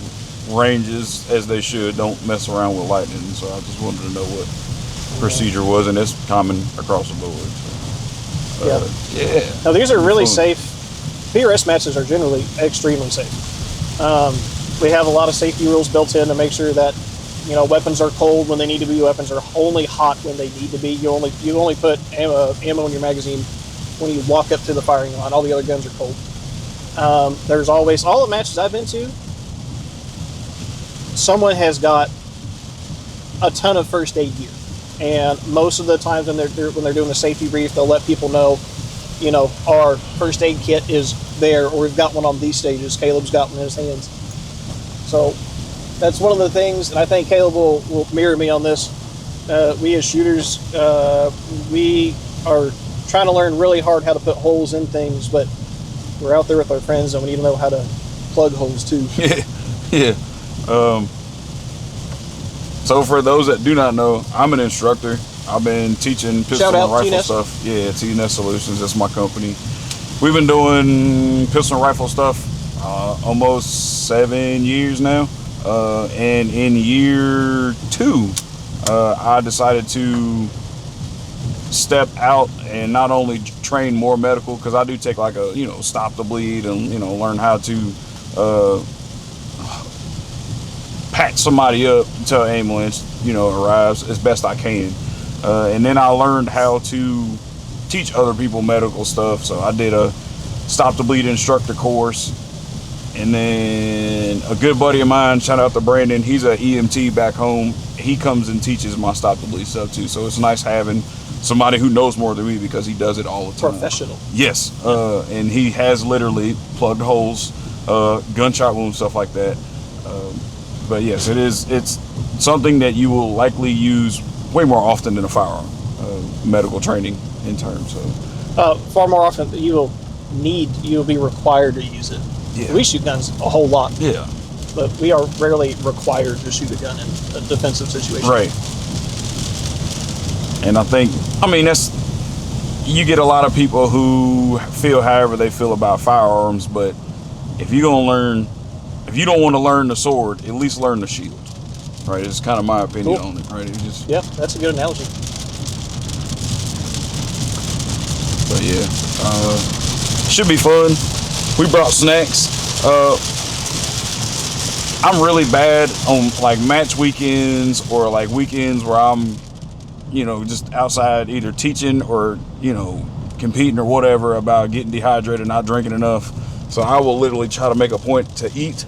ranges as they should. Don't mess around with lightning. So I just wanted to know what procedure was, and it's common across the board. So, yeah. Now these are really safe. PRS matches are generally extremely safe. We have a lot of safety rules built in to make sure that weapons are cold when they need to be. Weapons are only hot when they need to be. You only put ammo in your magazine when you walk up to the firing line. All the other guns are cold. There's always, all the matches I've been to, someone has got a ton of first aid gear, and most of the times when they're doing the safety brief, they'll let people know, our first aid kit is there, or we've got one on these stages. Caleb's got one in his hands. So that's one of the things, and I think Caleb will mirror me on this. We as shooters, we are trying to learn really hard how to put holes in things, but we're out there with our friends and we need to know how to plug holes too. Yeah. So for those that do not know, I'm an instructor. I've been teaching pistol and rifle TNS stuff. Yeah, TNS Solutions, that's my company. We've been doing pistol and rifle stuff almost 7 years now. And in year 2, I decided to step out and not only train more medical, because I do take like a stop the bleed and learn how to patch somebody up until an ambulance arrives as best I can, and then I learned how to teach other people medical stuff. So I did a stop the bleed instructor course, and then a good buddy of mine, shout out to Brandon, he's an EMT back home, he comes and teaches my stop the bleed stuff too. So it's nice having somebody who knows more than me, because he does it all the time. Professional. Yes. And he has literally plugged holes, gunshot wounds, stuff like that. But yes, it's something that you will likely use way more often than a firearm, medical training in terms of. Far more often you'll be required to use it. Yeah. We shoot guns a whole lot. Yeah. But we are rarely required to shoot a gun in a defensive situation. Right. And I think, you get a lot of people who feel however they feel about firearms, but if you don't want to learn the sword, at least learn the shield. Right? It's kind of my opinion on it, right? Yeah, that's a good analogy. But yeah, should be fun. We brought snacks. I'm really bad on like match weekends or like weekends where I'm just outside either teaching or, competing or whatever, about getting dehydrated, not drinking enough. So I will literally try to make a point to eat.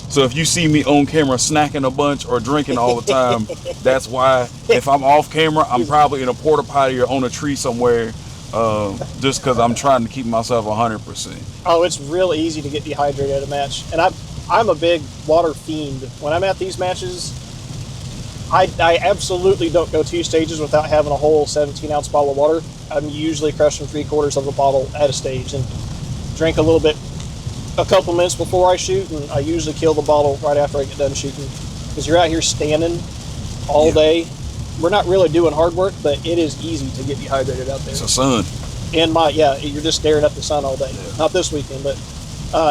So if you see me on camera snacking a bunch or drinking all the time, that's why. If I'm off camera, I'm probably in a porta potty or on a tree somewhere, just because I'm trying to keep myself 100%. Oh, it's real easy to get dehydrated at a match. And I'm a big water fiend. When I'm at these matches, I absolutely don't go 2 stages without having a whole 17-ounce bottle of water. I'm usually crushing 3/4 of a bottle at a stage, and drink a little bit a couple minutes before I shoot, and I usually kill the bottle right after I get done shooting. Because you're out here standing all day. We're not really doing hard work, but it is easy to get dehydrated out there. It's the sun. You're just staring at the sun all day. Yeah. Not this weekend, but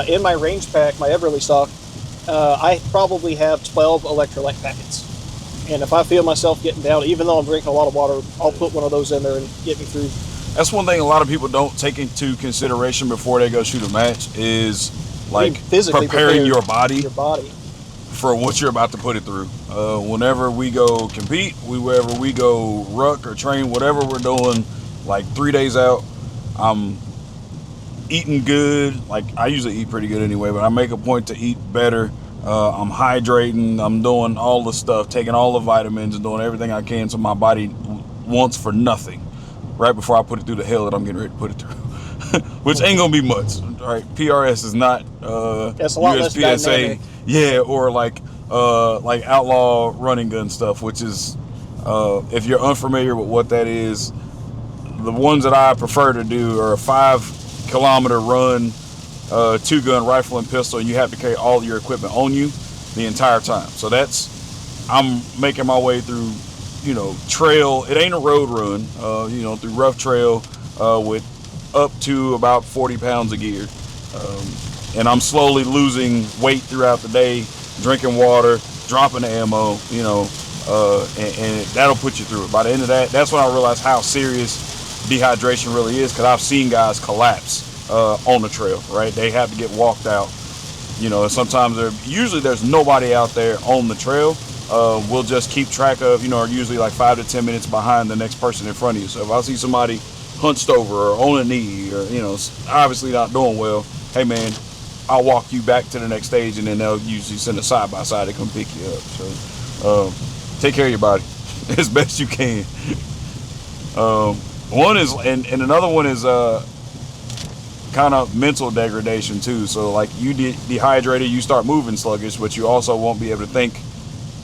in my range pack, my Everly stock, I probably have 12 electrolyte packets. And if I feel myself getting down, even though I'm drinking a lot of water, I'll put one of those in there and get me through. That's one thing a lot of people don't take into consideration before they go shoot a match, is like preparing your body for what you're about to put it through. Whenever we go compete, wherever we go ruck or train, whatever we're doing, like 3 days out, I'm eating good. Like I usually eat pretty good anyway, but I make a point to eat better. I'm hydrating, I'm doing all the stuff, taking all the vitamins and doing everything I can so my body wants for nothing right before I put it through the hell that I'm getting ready to put it through. Which ain't gonna be much, right? PRS is not that's a lot USPSA, yeah, or like outlaw running gun stuff, which is if you're unfamiliar with what that is, the ones that I prefer to do are a 5-kilometer run, 2-gun rifle and pistol, and you have to carry all your equipment on you the entire time. So I'm making my way through, trail. It ain't a road run, through rough trail with up to about 40 pounds of gear. And I'm slowly losing weight throughout the day drinking water, dropping the ammo, you know, and that'll put you through it. By the end of that, that's when I realized how serious dehydration really is, because I've seen guys collapse on the trail, right? They have to get walked out, you know, and sometimes usually there's nobody out there on the trail. We'll just keep track of, you know, are usually like 5 to 10 minutes behind the next person in front of you. So if I see somebody hunched over or on a knee or, you know, obviously not doing well, hey man, I'll walk you back to the next stage, and then they'll usually send a side by side to come pick you up. So take care of your body as best you can. One is, and another one is kind of mental degradation too. So like you dehydrated, you start moving sluggish, but you also won't be able to think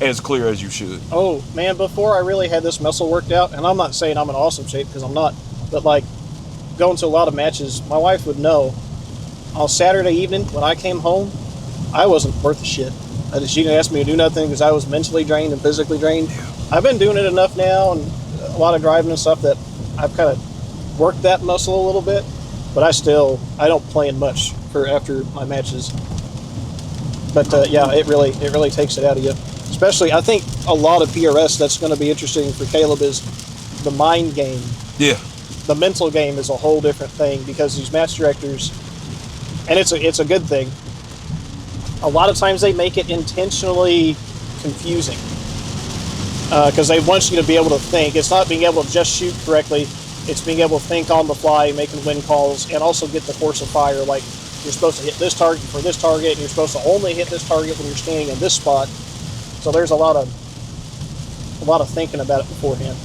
as clear as you should. Oh man, before I really had this muscle worked out, and I'm not saying I'm in awesome shape because I'm not, but like going to a lot of matches, my wife would know on Saturday evening when I came home, I wasn't worth a shit. She didn't ask me to do nothing because I was mentally drained and physically drained. I've been doing it enough now and a lot of driving and stuff that I've kind of worked that muscle a little bit, but I don't plan much for after my matches. But yeah, it really takes it out of you. Especially, I think a lot of PRS that's going to be interesting for Caleb is the mind game. Yeah. The mental game is a whole different thing, because these match directors, and it's a good thing, a lot of times they make it intentionally confusing because they want you to be able to think. It's not being able to just shoot correctly, it's being able to think on the fly, making wind calls, and also get the course of fire. Like, you're supposed to hit this target for this target, and you're supposed to only hit this target when you're standing in this spot. So there's a lot of thinking about it beforehand.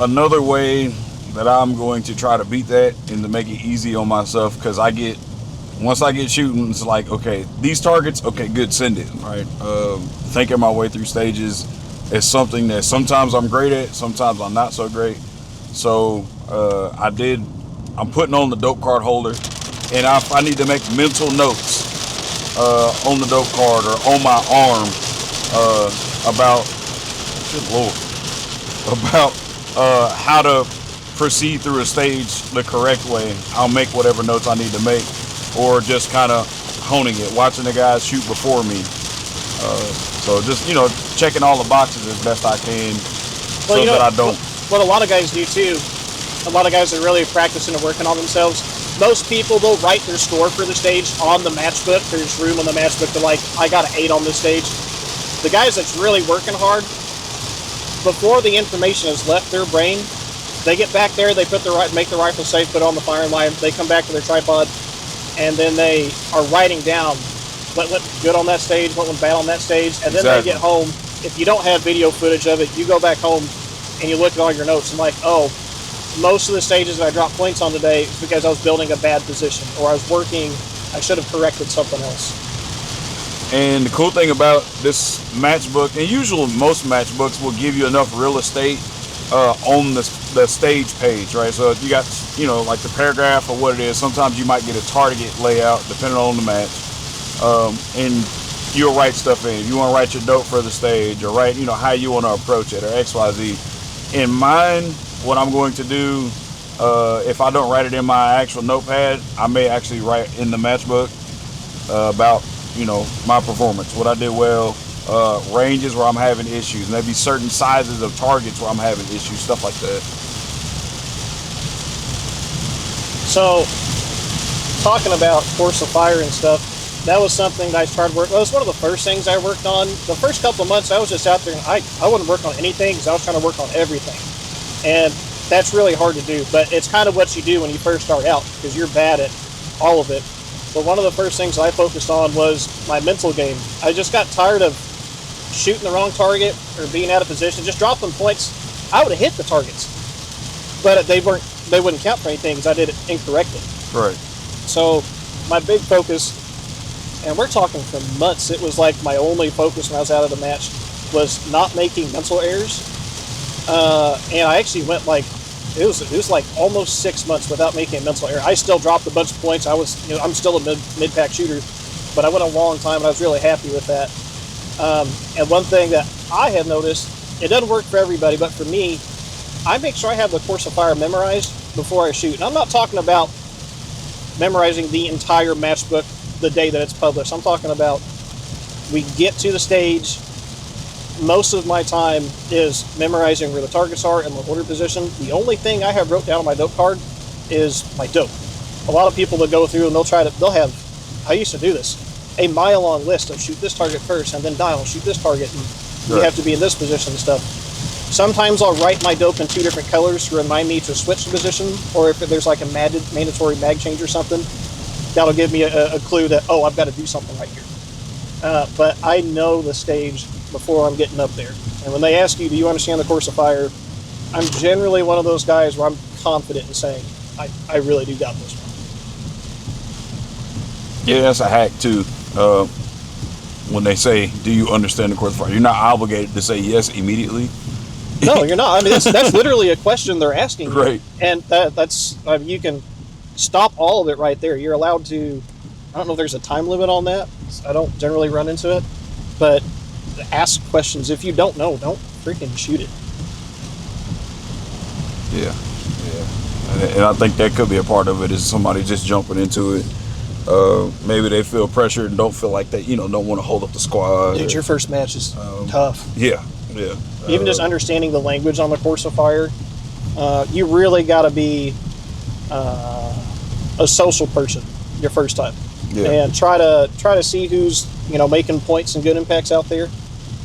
Another way that I'm going to try to beat that and to make it easy on myself, because once I get shooting, it's like, okay, these targets, okay, good, send it, right? Thinking my way through stages is something that sometimes I'm great at, sometimes I'm not so great. So I'm putting on the dope card holder, and I need to make mental notes on the dope card or on my arm about, good Lord, about how to proceed through a stage the correct way. I'll make whatever notes I need to make, or just kind of honing it, watching the guys shoot before me. So just, you know, checking all the boxes as best I can, so that I don't. What a lot of guys do too, a lot of guys are really practicing and working on themselves. Most people, they'll write their score for the stage on the matchbook. There's room on the matchbook to, like, I got an 8 on this stage. The guys that's really working hard, before the information has left their brain, they get back there, they make the rifle safe, put it on the firing line, they come back to their tripod, and then they are writing down what went good on that stage, what went bad on that stage, and then They get home. If you don't have video footage of it, you go back home and you look at all your notes and like, oh, most of the stages that I dropped points on today is because I was building a bad position, or I should have corrected something else. And the cool thing about this matchbook, and usually most matchbooks will give you enough real estate on the stage page, right? So if you got, you know, like the paragraph or what it is, sometimes you might get a target layout depending on the match, and you'll write stuff in. If you want to write your dope for the stage, or write, you know, how you want to approach it, or XYZ. In mine, what I'm going to do, if I don't write it in my actual notepad, I may actually write in the matchbook about, you know, my performance, what I did well, ranges where I'm having issues, maybe certain sizes of targets where I'm having issues, stuff like that. So, talking about course of fire and stuff, that was something that I started working. Well, it was one of the first things I worked on. The first couple of months, I was just out there, and I wouldn't work on anything because I was trying to work on everything. And that's really hard to do, but it's kind of what you do when you first start out, because you're bad at all of it. But one of the first things I focused on was my mental game. I just got tired of shooting the wrong target or being out of position, just dropping points. I would have hit the targets, but they wouldn't count for anything because I did it incorrectly. Right. So my big focus, and we're talking for months, it was like my only focus when I was out of the match, was not making mental errors. And I actually went like, it was like almost 6 months without making a mental error. I still dropped a bunch of points. I'm still a mid-pack shooter, but I went a long time and I was really happy with that. And one thing that I have noticed, it doesn't work for everybody, but for me, I make sure I have the course of fire memorized before I shoot. And I'm not talking about memorizing the entire matchbook the day that it's published. I'm talking about we get to the stage. Most of my time is memorizing where the targets are and the order position. The only thing I have wrote down on my dope card is my dope. A lot of people that go through and they'll have, I used to do this, a mile-long list of shoot this target first and then dial, shoot this target, and you have to be in this position and stuff. Sometimes I'll write my dope in 2 different colors to remind me to switch the position, or if there's like a mandatory mag change or something, that'll give me a clue that, oh, I've got to do something right here. But I know the stage before I'm getting up there. And when they ask you, do you understand the course of fire, I'm generally one of those guys where I'm confident in saying, I really do got this one. Yeah, that's a hack too. When they say, do you understand the course of fire? You're not obligated to say yes immediately. No, you're not. I mean, that's literally a question they're asking you. Right. And that's you can stop all of it right there. You're allowed to, I don't know if there's a time limit on that. I don't generally run into it. But ask questions. If you don't know, don't freaking shoot it. Yeah. And I think that could be a part of it, is somebody just jumping into it. Maybe they feel pressured and don't feel like they, don't want to hold up the squad. Dude, your first match is tough. Yeah. Even just understanding the language on the course of fire, you really got to be a social person your first time, and try to see who's making points and good impacts out there.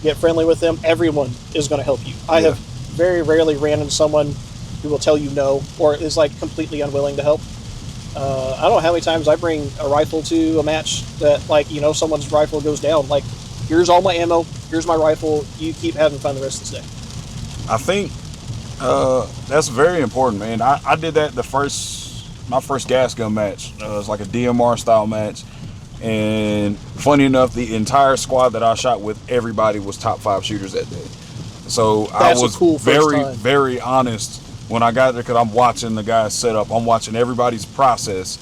Get friendly with them. Everyone is going to help you. I have very rarely ran into someone who will tell you no or is like completely unwilling to help. I don't know how many times I bring a rifle to a match that someone's rifle goes down. Like, here's all my ammo. Here's my rifle. You keep having fun the rest of the day. I think that's very important, man. I did that my first gas gun match. It was like a DMR style match. And funny enough, the entire squad that I shot with, everybody was top 5 shooters that day. So I was very, very honest when I got there, because I'm watching the guys set up. I'm watching everybody's process.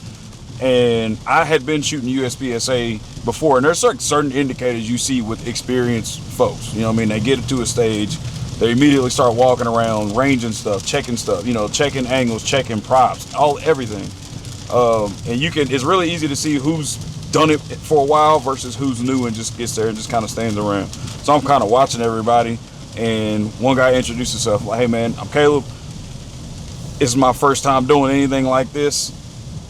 And I had been shooting USPSA before, and there's certain indicators you see with experienced folks. You know what I mean? They get to a stage, they immediately start walking around, ranging stuff, checking angles, checking props, everything. And it's really easy to see who's done it for a while versus who's new and just gets there and just kind of stands around. So I'm kind of watching everybody, and one guy introduced himself like, "Hey man, I'm Caleb. This is my first time doing anything like this.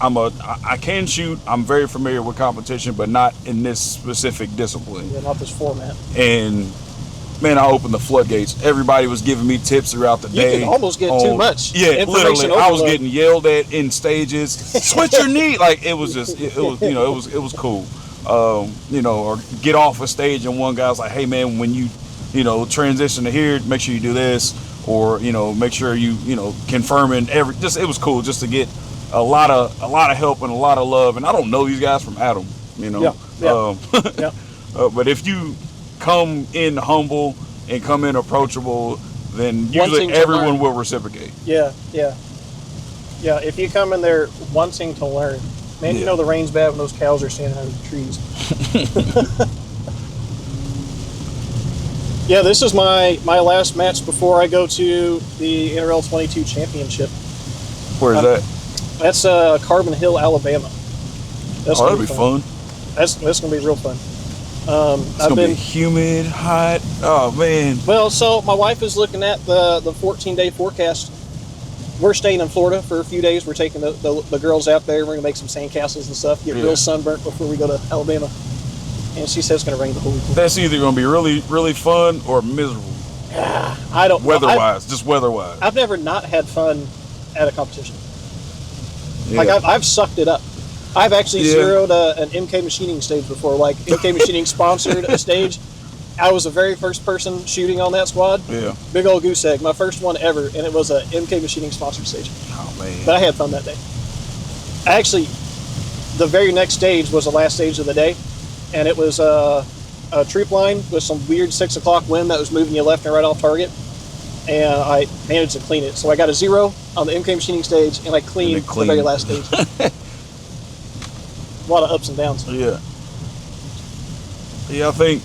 I can shoot. I'm very familiar with competition, but not in this specific discipline. Yeah, not this format." And man, I opened the floodgates. Everybody was giving me tips throughout the day. You can almost get too much. Yeah, literally. I was getting yelled at in stages. Switch your knee. Like, it was just, it was cool. Or get off a stage and one guy's like, "Hey man, when you transition to here, make sure you do this, or make sure you confirming it was cool just to get a lot of help and a lot of love. And I don't know these guys from Adam, but if you come in humble and come in approachable, then usually everyone will reciprocate. Yeah. If you come in there wanting to learn, man, the rain's bad when those cows are standing under the trees. Yeah, this is my last match before I go to the NRL 22 Championship. Where is that? That's Carbon Hill, Alabama. That'll be fun. That's going to be real fun. It's going to be humid, hot. Oh, man. Well, so my wife is looking at the 14-day forecast. We're staying in Florida for a few days. We're taking the girls out there. We're going to make some sandcastles and stuff, get real sunburnt before we go to Alabama. And she says it's going to rain the whole weekend. That's either going to be really, really fun or miserable. I don't know. Weather-wise, just weather-wise. I've never not had fun at a competition. Yeah. Like, I've sucked it up. I've actually zeroed an MK Machining stage before. Like, MK Machining sponsored a stage. I was the very first person shooting on that squad. Yeah. Big old goose egg. My first one ever, and it was a MK Machining sponsored stage. Oh, man. But I had fun that day. Actually, the very next stage was the last stage of the day, and it was a troop line with some weird 6 o'clock wind that was moving you left and right off target, and I managed to clean it. So I got a 0 on the MK Machining stage, and I cleaned the very last stage. A lot of ups and downs. Yeah, I think,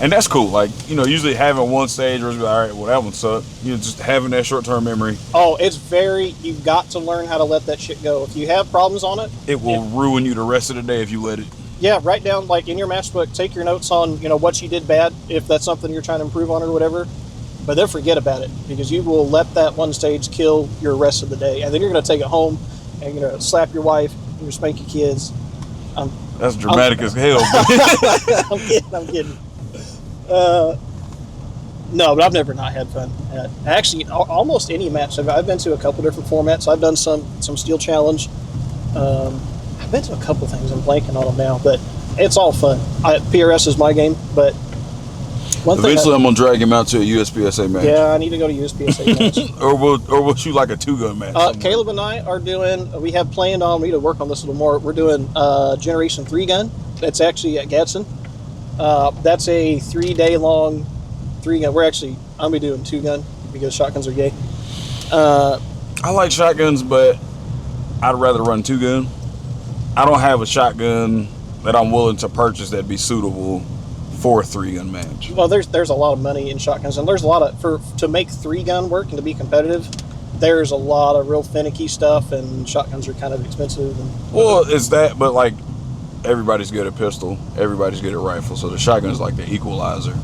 and that's cool. Like, usually having one stage where it's like, all right, well, that one sucked. Just having that short-term memory. Oh, you've got to learn how to let that shit go. If you have problems on it, it will ruin you the rest of the day if you let it. Yeah, write down, like, in your match book, take your notes on, what you did bad, if that's something you're trying to improve on or whatever. But then forget about it, because you will let that one stage kill your rest of the day. And then you're going to take it home, and you're going to slap your wife, you're going to spank your kids. That's dramatic as hell. I'm kidding. No, but I've never not had fun. Actually, almost any match. I've been to a couple different formats. I've done some Steel Challenge. I've been to a couple things. I'm blanking on them now, but it's all fun. PRS is my game, but eventually I'm gonna drag him out to a USPSA match. Yeah, I need to go to USPSA match. or we'll shoot like a 2-gun match. Caleb and I are doing. We have planned on. We need to work on this a little more. We're doing Generation 3-gun. It's actually at Gadsden. That's a 3-day long 3-gun. I'm gonna be doing 2-gun because shotguns are gay. I like shotguns, but I'd rather run 2-gun. I don't have a shotgun that I'm willing to purchase that'd be suitable for a 3-gun match. Well, there's a lot of money in shotguns, and there's a lot of to make 3-gun work and to be competitive. There's a lot of real finicky stuff, and shotguns are kind of expensive. Well, it's that, but like everybody's good at pistol, everybody's good at rifle, so the shotgun is like the equalizer.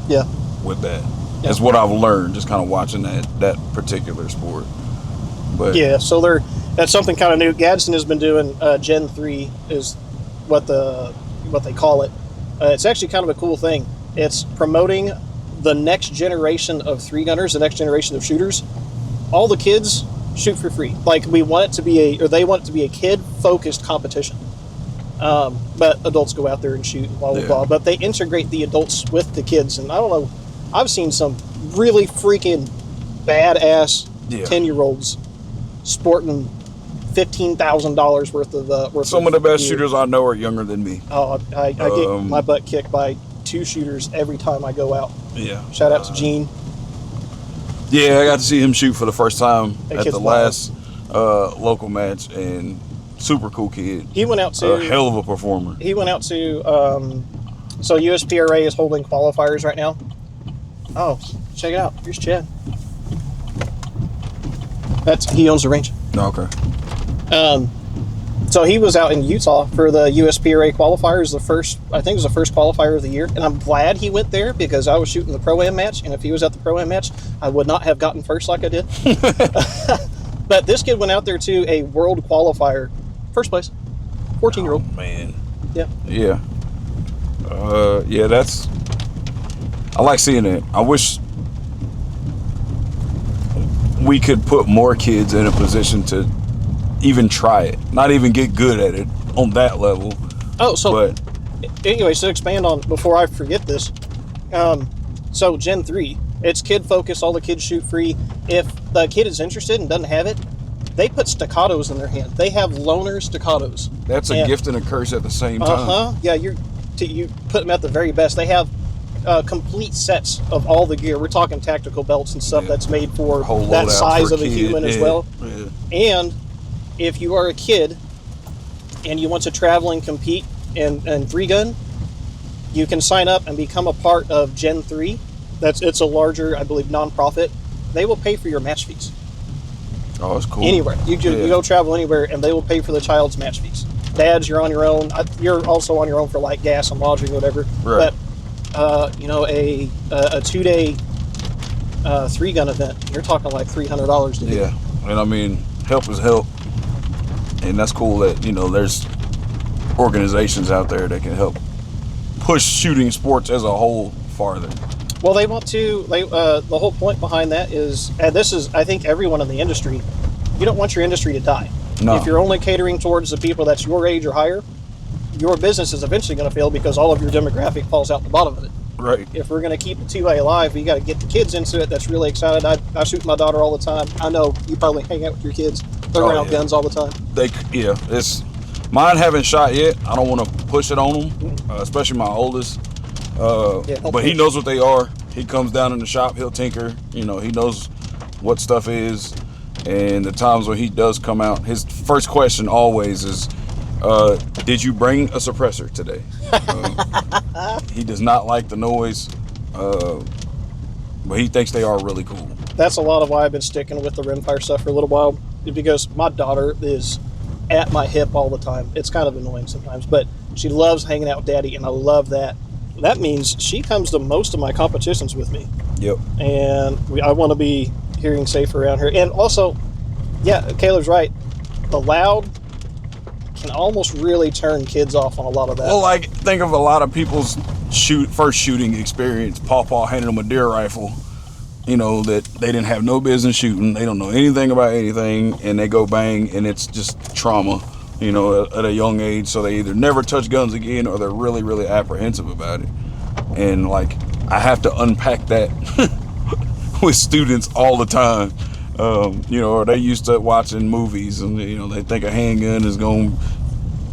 Yeah. With that, that's what I've learned just kind of watching that particular sport. But yeah, so that's something kind of new. Gadsden has been doing Gen 3 is what they call it. It's actually kind of a cool thing. It's promoting the next generation of 3-gunners, the next generation of shooters. All the kids shoot for free. Like, they want it to be a kid-focused competition. But adults go out there and shoot and blah, blah, blah. But they integrate the adults with the kids. And I don't know, I've seen some really freaking badass 10-year-olds sporting $15,000 worth. Some of the best shooters I know are younger than me. Oh, I get my butt kicked by 2 shooters every time I go out. Yeah. Shout out to Gene. Yeah, I got to see him shoot for the first time at the last local match, and super cool kid. He went out to a hell of a performer. He went out to so USPRA is holding qualifiers right now. Oh, check it out. Here's Chad. He owns the range. Okay. So he was out in Utah for the USPRA qualifiers. I think it was the first qualifier of the year, and I'm glad he went there because I was shooting the Pro-Am match, and if he was at the Pro-Am match, I would not have gotten first like I did. But this kid went out there to a world qualifier, first place, 14-year-old. Oh, man. Yeah. Yeah. I like seeing it. I wish we could put more kids in a position to even try it, not even get good at it on that level. But anyway, so expand on, before I forget this, so Gen 3, it's kid focused, all the kids shoot free. If the kid is interested and doesn't have it, they put staccatos in their hand. They have loaner staccatos. That's a gift and a curse at the same time. Yeah, you put them at the very best. They have complete sets of all the gear. We're talking tactical belts and stuff that's made for that size of a human as well. Yeah. And if you are a kid and you want to travel and compete in 3-gun, you can sign up and become a part of Gen 3. It's a larger, I believe, nonprofit. They will pay for your match fees. Oh, that's cool. Anywhere. You go travel anywhere, and they will pay for the child's match fees. Dads, you're on your own. You're also on your own for like gas and lodging, whatever. Right. But a 2-day 3-gun event, you're talking like $300 to do. Yeah, and I mean, help is help, and that's cool that there's organizations out there that can help push shooting sports as a whole farther. Well, they want to. The whole point behind that is, and this is, I think, everyone in the industry. You don't want your industry to die. No. If you're only catering towards the people that's your age or higher, your business is eventually going to fail because all of your demographic falls out the bottom of it. Right. If we're going to keep the 2A alive, we got to get the kids into it. That's really excited. I shoot my daughter all the time. I know you probably hang out with your kids. They're around guns all the time. It's mine haven't shot yet. I don't want to push it on them, especially my oldest. But he knows what they are. He comes down in the shop. He'll tinker. He knows what stuff is. And the times when he does come out, his first question always is, did you bring a suppressor today? He does not like the noise, but he thinks they are really cool. That's a lot of why I've been sticking with the rimfire stuff for a little while, because my daughter is at my hip all the time. It's kind of annoying sometimes, but She loves hanging out with Daddy, and I love that. That means she comes to most of my competitions with me. Yep. And I want to be hearing safe around her. And also, yeah, Caleb's right. The loud can almost really turn kids off on a lot of that. Well, like, think of a lot of people's first shooting experience. Pawpaw handed them a deer rifle, you know, that they didn't have no business shooting. They don't know anything about anything, and they go bang, and it's just trauma, you know, at a young age. So they either never touch guns again, or they're really, really apprehensive about it. And, like, I have to unpack that with students all the time. You know, or they used to watching movies, and, you know, they think a handgun is going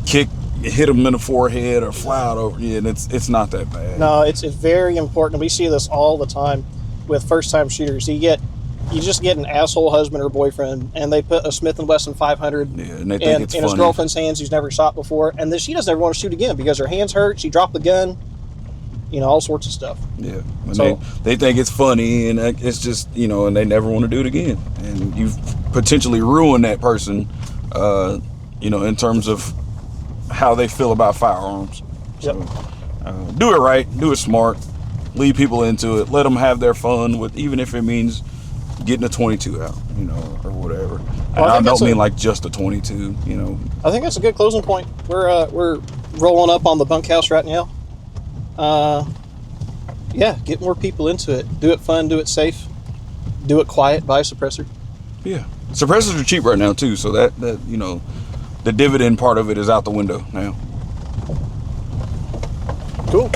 to hit them in the forehead or fly out over you, and it's not that bad. No, it's very important. We see this all the time with first-time shooters. You just get an asshole husband or boyfriend, and they put a Smith & Wesson 500 and they think it's in funny. His girlfriend's hands who's never shot before, and then she doesn't ever want to shoot again because her hands hurt, she dropped the gun, you know, all sorts of stuff. Yeah, and so, they think it's funny, and it's just, you know, and they never want to do it again. And you've potentially ruined that person, you know, in terms of how they feel about firearms. So, do it right, do it smart, lead people into it, let them have their fun with, even if it means getting a 22 out, you know, or whatever. Well, and I don't mean like just a 22, you know. I think that's a good closing point. We're rolling up on the bunkhouse right now. Yeah, get more people into it. Do it fun, do it safe, do it quiet, buy a suppressor. Yeah, suppressors are cheap right now too, so that you know, the dividend part of it is out the window now. Cool.